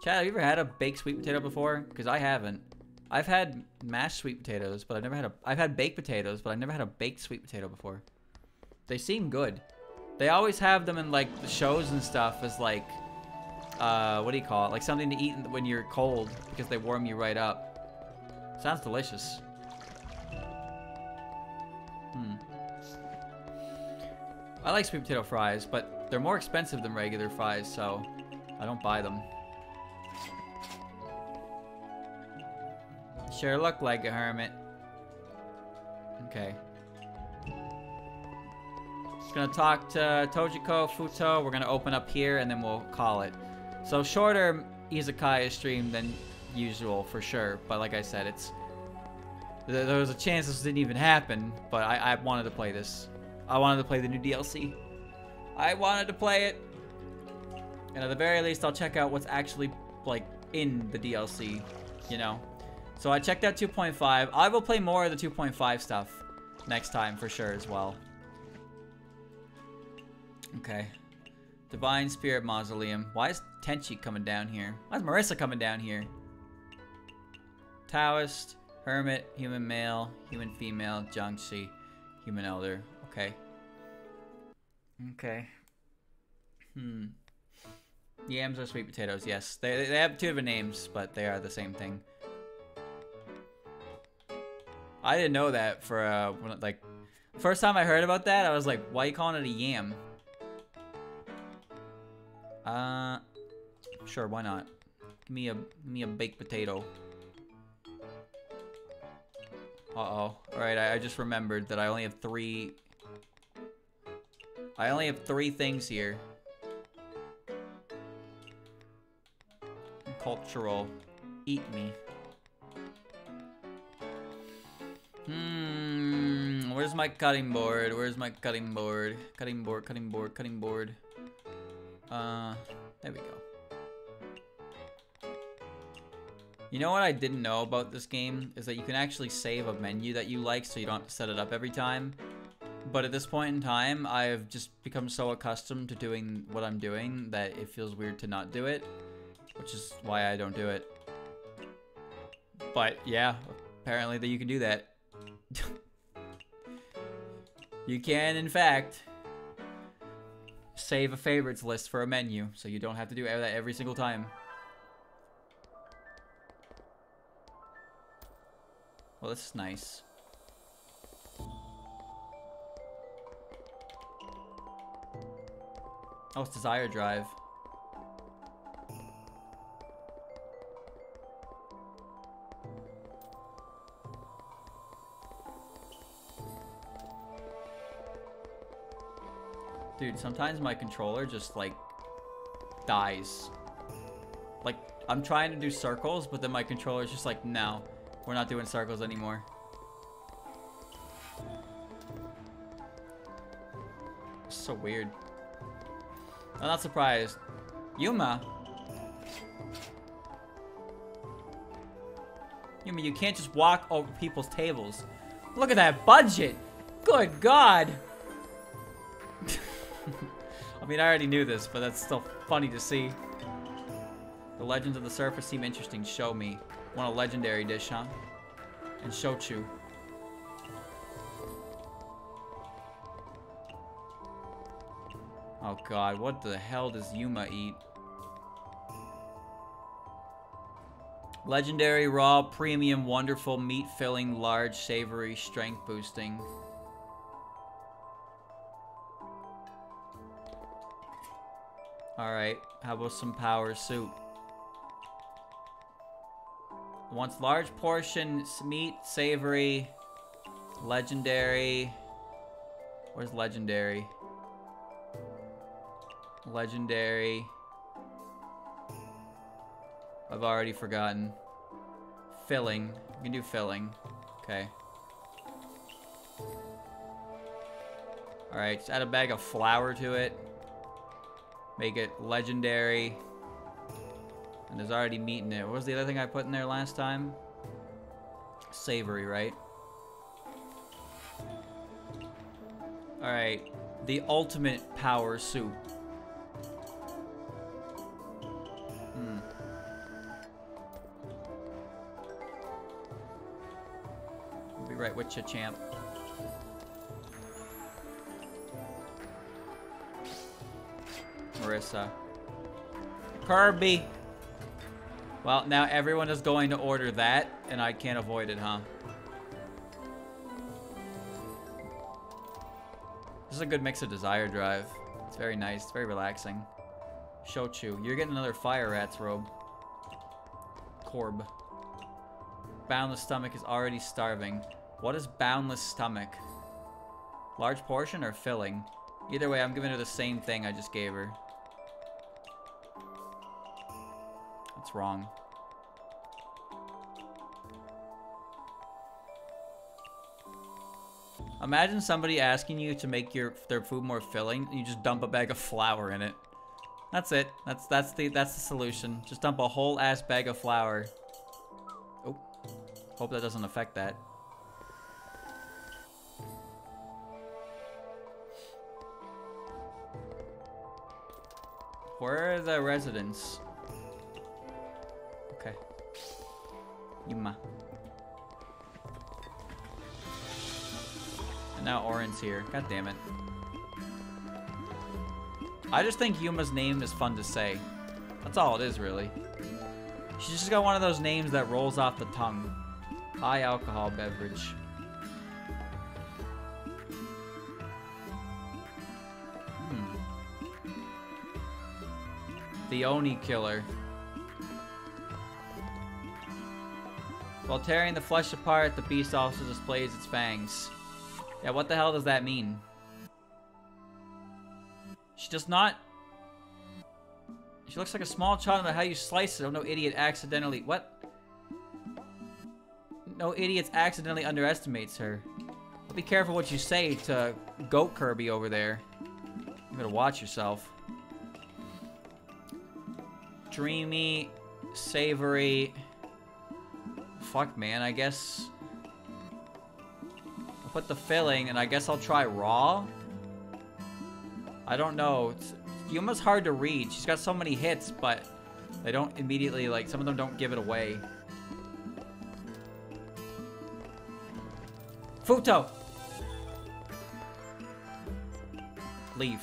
Chad, have you ever had a baked sweet potato before? Because I haven't. I've had mashed sweet potatoes, but I've never had a... I've had baked potatoes, but I've never had a baked sweet potato before. They seem good. They always have them in, like, the shows and stuff as, like... what do you call it? Like, something to eat when you're cold, because they warm you right up. Sounds delicious. I like sweet potato fries, but they're more expensive than regular fries, so I don't buy them. Sure look like a hermit. Okay. Just gonna talk to Tojiko, Futo. We're gonna open up here and then we'll call it. So shorter Izakaya stream than usual for sure, but like I said, it's... There was a chance this didn't even happen, but I wanted to play this. I wanted to play the new DLC. I wanted to play it. And at the very least, I'll check out what's actually, like, in the DLC, you know? So I checked out 2.5. I will play more of the 2.5 stuff next time for sure as well. Okay. Divine Spirit Mausoleum. Why is Tenchi coming down here? Why is Marissa coming down here? Taoist, Hermit, Human Male, Human Female, Jiangxi, Human Elder. Okay. Okay. Yams are sweet potatoes, yes. They have two different names, but they are the same thing. I didn't know that for, like... First time I heard about that, I was like, why are you calling it a yam? Sure, why not? Give me a baked potato. Uh-oh. Alright, I just remembered that I only have three things here. Cultural. Eat me. Where's my cutting board? Where's my cutting board? Cutting board, cutting board, cutting board. There we go. You know what I didn't know about this game is that you can actually save a menu that you like so you don't have to set it up every time. But at this point in time, I've just become so accustomed to doing what I'm doing that it feels weird to not do it, which is why I don't do it. But yeah, apparently that you can do that. You can, in fact, save a favorites list for a menu so you don't have to do that every single time. Well, this is nice. Oh, it's Desire Drive. Dude, sometimes my controller just, like, dies. Like, I'm trying to do circles, but then my controller's just like, no, we're not doing circles anymore. So weird. I'm not surprised. Yuma. Yuma, you can't just walk over people's tables. Look at that budget. Good God. I mean, I already knew this, but that's still funny to see. The legends of the surface seem interesting. Show me. Want a legendary dish, huh? And shochu. Oh God, what the hell does Yuma eat? Legendary, raw, premium, wonderful, meat filling, large, savory, strength boosting. Alright, how about some power soup? Wants large portion, meat, savory, legendary. Where's legendary? Legendary. I've already forgotten. Filling. You can do filling. Okay. Alright, just add a bag of flour to it. Make it legendary. And there's already meat in it. What was the other thing I put in there last time? Savory, right? Alright. The ultimate power soup. I'll be right with you, champ. Marissa. Kirby! Well, now everyone is going to order that, and I can't avoid it, huh? This is a good mix of Desire Drive. It's very nice. It's very relaxing. Shochu. You're getting another Fire Rat's robe. Corb. Boundless Stomach is already starving. What is Boundless Stomach? Large portion or filling? Either way, I'm giving her the same thing I just gave her. That's wrong. Imagine somebody asking you to make their food more filling, and you just dump a bag of flour in it. That's it. That's the solution. Just dump a whole ass bag of flour. Oh, hope that doesn't affect that. Where are the residents? Okay. Yuma. And now Oren's here. God damn it. I just think Yuma's name is fun to say. That's all it is, really. She's just got one of those names that rolls off the tongue. High alcohol beverage. The Oni Killer. While tearing the flesh apart, the beast also displays its fangs. Yeah, what the hell does that mean? She does not... She looks like a small child about how you slice it. Oh, no idiot accidentally... What? No idiot accidentally underestimates her. Be careful what you say to Goat Kirby over there. You better watch yourself. Dreamy, savory. Fuck, man, I guess I'll put the filling, and I guess I'll try raw. I don't know. Yuma's hard to read. She's got so many hits, but they don't immediately, like, some of them don't give it away. Futo! Leave.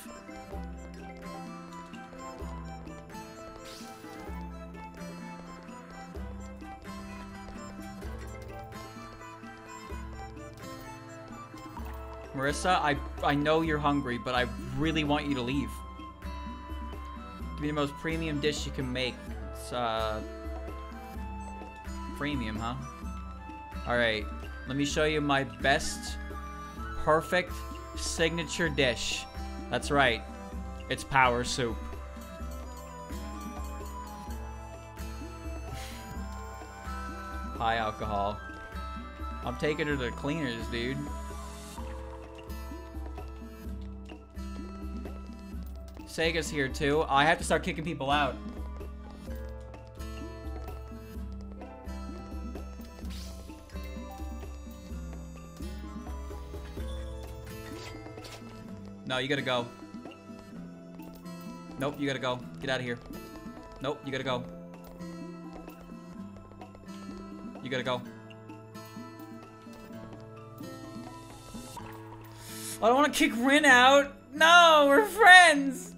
Marissa, I know you're hungry, but I really want you to leave. Give me the most premium dish you can make. It's, premium, huh? Alright, let me show you my best, perfect, signature dish. That's right. It's power soup. High alcohol. I'm taking her to the cleaners, dude. Sega's here too. I have to start kicking people out. No, you gotta go. Nope, you gotta go. Get out of here. Nope, you gotta go. You gotta go. I don't want to kick Rin out. No, we're friends.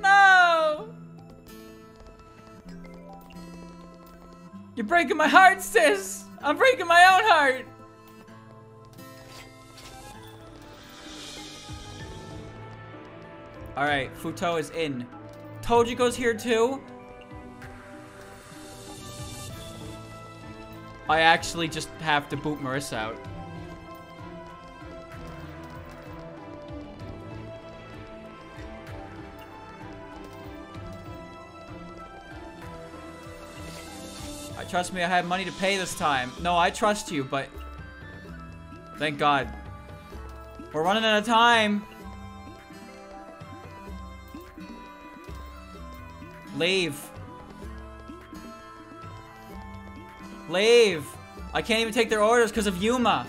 No. You're breaking my heart, sis. I'm breaking my own heart. All right, Futo is in. Tojiko's here too. I actually just have to boot Marissa out. Trust me, I have money to pay this time. No, I trust you, but... Thank God. We're running out of time. Leave. Leave. I can't even take their orders because of Yuma.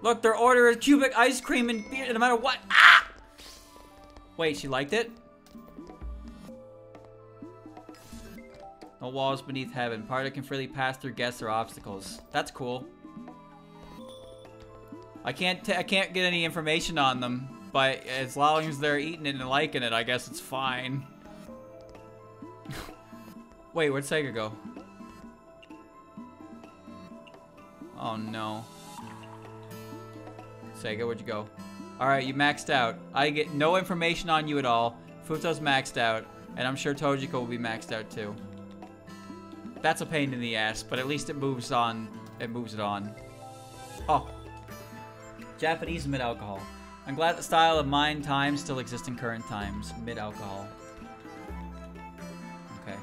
Look, their order is cubic ice cream and beer no matter what. Ah! Wait, she liked it? No walls beneath heaven. Party can freely pass through guests or obstacles. That's cool. I can't get any information on them, but as long as they're eating it and liking it, I guess it's fine. Wait, where'd Sega go? Oh no. Sega, where'd you go? Alright, you maxed out. I get no information on you at all. Futo's maxed out, and I'm sure Tojiko will be maxed out too. That's a pain in the ass, but at least it moves on. It moves it on. Oh. Japanese mid-alcohol. I'm glad the style of mine times still exists in current times. Mid-alcohol. Okay.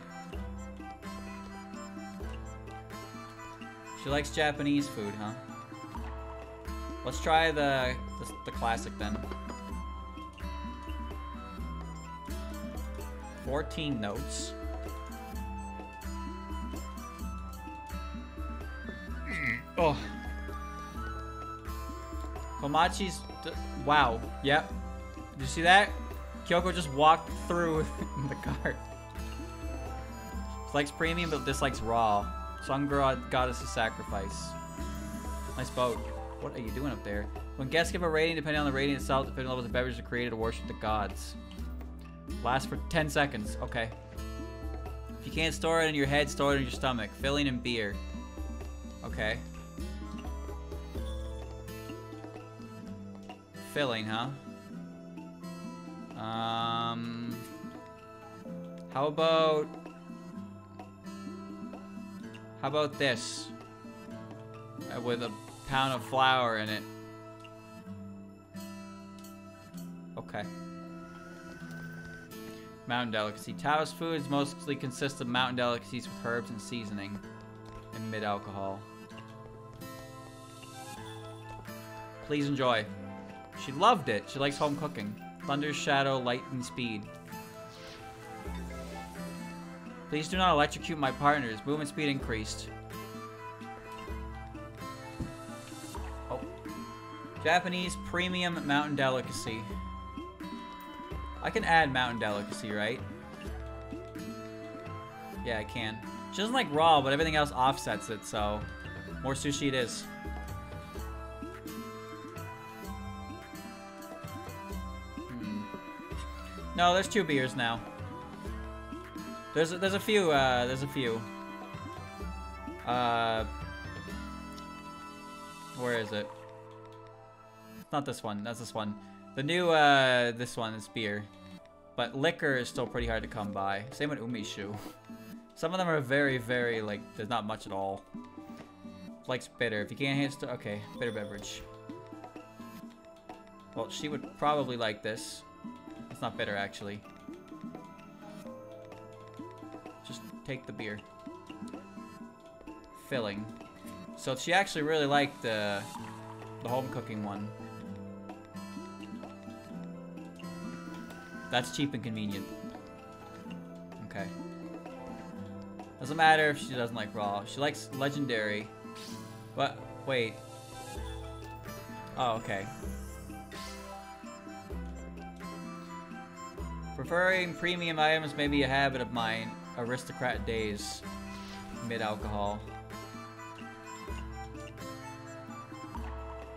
She likes Japanese food, huh? Let's try the classic then. 14 notes. Oh. Komachi's... Wow. Yep. Did you see that? Kyoko just walked through the cart. She likes premium but dislikes raw. Sun goddess of sacrifice. Nice boat. What are you doing up there? When guests give a rating, depending on the rating itself, depending on levels of beverages are created to worship the gods. Lasts for 10 seconds. Okay. If you can't store it in your head, store it in your stomach. Filling and beer. Okay. Filling, huh? How about this? With a pound of flour in it. Okay. Mountain delicacy. Taoist foods mostly consist of mountain delicacies with herbs and seasoning. And mid-alcohol. Please enjoy. She loved it. She likes home cooking. Thunder, shadow, light, and speed. Please do not electrocute my partners. Movement speed increased. Oh. Japanese premium mountain delicacy. I can add mountain delicacy, right? Yeah, I can. She doesn't like raw, but everything else offsets it, so more sushi it is. No, there's 2 beers now. There's a few. Where is it? It's not this one. That's this one. The new this one is beer, but liquor is still pretty hard to come by. Same with umishu. Some of them are very, very like there's not much at all. Likes bitter. If you can't handle, okay, bitter beverage. Well, she would probably like this. It's not bitter, actually. Just take the beer. filling. So she actually really liked the home cooking one. That's cheap and convenient. Okay. Doesn't matter if she doesn't like raw. She likes legendary. What? Wait. Oh, okay. Preferring premium items may be a habit of mine. Aristocrat days. Mid-alcohol.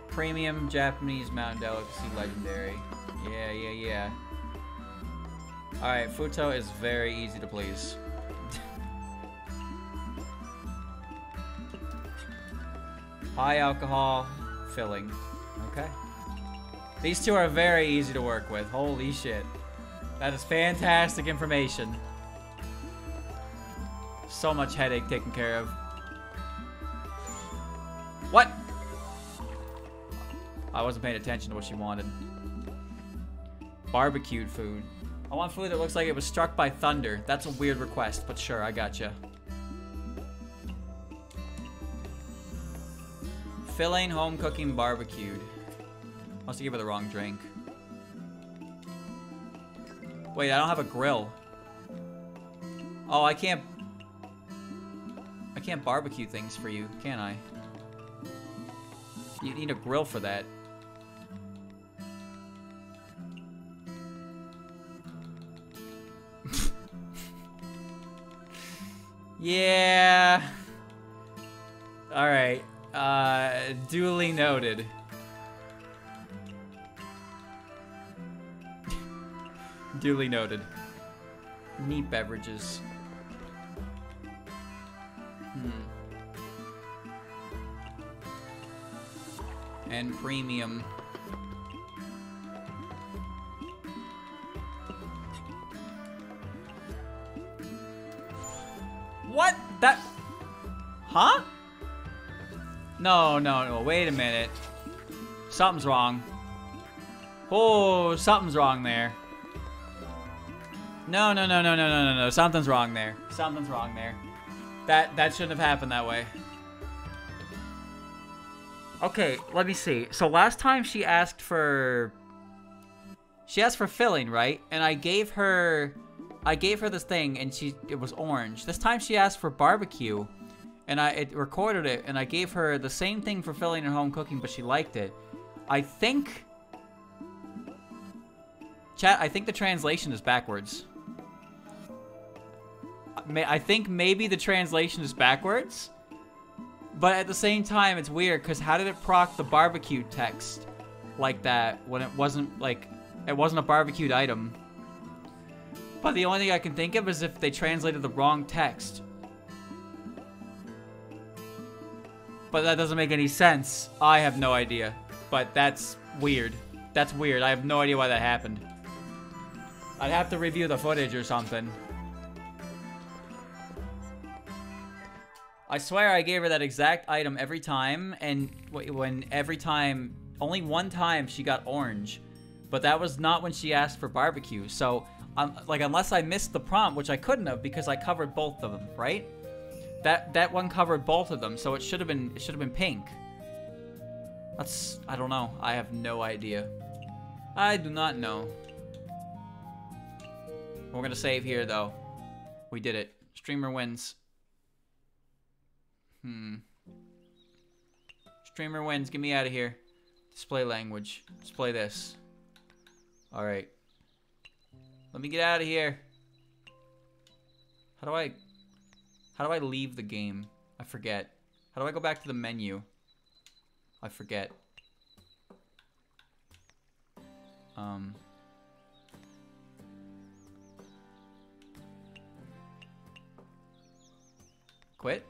Premium Japanese mountain delicacy legendary. Yeah. Alright, Futo is very easy to please. High alcohol, filling. Okay. These two are very easy to work with. Holy shit. That is fantastic information. So much headache taken care of. What? I wasn't paying attention to what she wanted. Barbecued food. I want food that looks like it was struck by thunder. That's a weird request, but sure, I gotcha. Filling, home cooking, barbecued. Must have given her the wrong drink. Wait, I don't have a grill. Oh, I can't barbecue things for you, can I? You need a grill for that. Yeah. Alright. Duly noted. Duly noted. Neat beverages. And premium. What? That... Huh? No. Wait a minute. Something's wrong. Oh, something's wrong there. No. Something's wrong there. Something's wrong there. That shouldn't have happened that way. Okay, let me see. So last time she asked for filling, right? And I gave her this thing and it was orange. This time she asked for barbecue and it recorded it and I gave her the same thing for filling and home cooking, but she liked it. I think the translation is backwards. I think maybe the translation is backwards. But at the same time, it's weird, because how did it proc the barbecue text like that when it wasn't a barbecued item? But the only thing I can think of is if they translated the wrong text. But that doesn't make any sense. I have no idea. But that's weird. That's weird. I have no idea why that happened. I'd have to review the footage or something. I swear I gave her that exact item every time, and only one time she got orange. But that was not when she asked for barbecue. So, unless I missed the prompt, which I couldn't have because I covered both of them, right? That one covered both of them, so it should have been pink. I don't know. I have no idea. I do not know. We're gonna save here though. We did it. Streamer wins. Streamer wins. Get me out of here. Display language. Display this. Alright. Let me get out of here. How do I leave the game? I forget. How do I go back to the menu? I forget. Quit?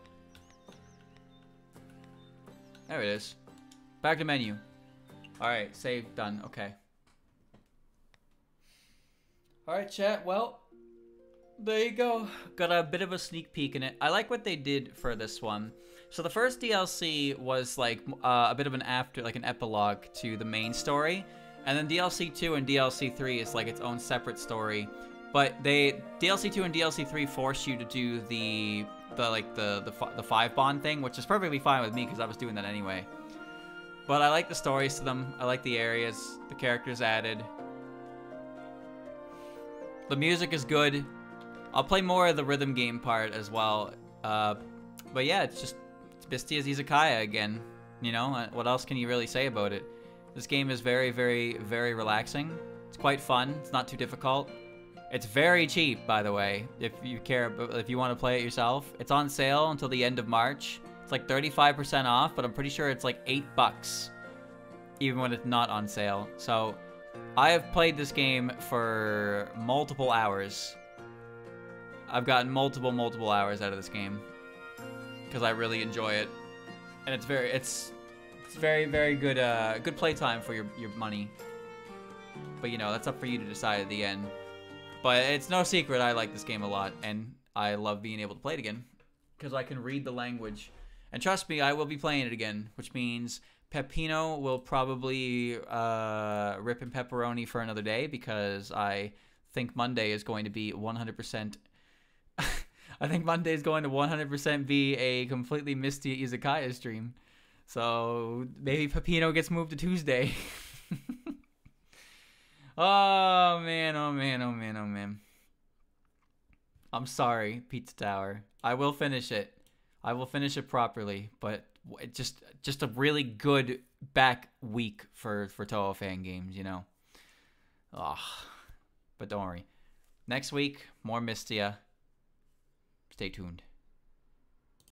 There it is. Back to menu. Alright, save, done. Okay. Alright, chat. Well, there you go. Got a bit of a sneak peek in it. I like what they did for this one. So the first DLC was like a bit of an an epilogue to the main story. And then DLC 2 and DLC 3 is like its own separate story. But DLC 2 and DLC 3 force you to do the the 5 bond thing, which is perfectly fine with me because I was doing that anyway. But I like the stories to them. I like the areas, the characters added. The music is good. I'll play more of the rhythm game part as well. But yeah, it's Mystia's Izakaya again. You know, what else can you really say about it? This game is very, very, very relaxing. It's quite fun. It's not too difficult. It's very cheap, by the way, if you care, if you want to play it yourself. It's on sale until the end of March. It's like 35% off, but I'm pretty sure it's like $8, even when it's not on sale. So, I have played this game for multiple hours. I've gotten multiple hours out of this game because I really enjoy it, and it's very, very good, good playtime for your money. But you know, that's up for you to decide at the end. But it's no secret I like this game a lot, and I love being able to play it again because I can read the language. And trust me, I will be playing it again, which means Peppino will probably rip in pepperoni for another day because I think Monday is going to be 100%. I think Monday is going to 100% be a completely Mystia Izakaya stream. So maybe Peppino gets moved to Tuesday. Oh man, oh man, oh man, oh man. I'm sorry, Pizza Tower. I will finish it. I will finish it properly, but it just a really good back week for Touhou fan games, you know. Ugh. But don't worry. Next week, more Mystia. Stay tuned.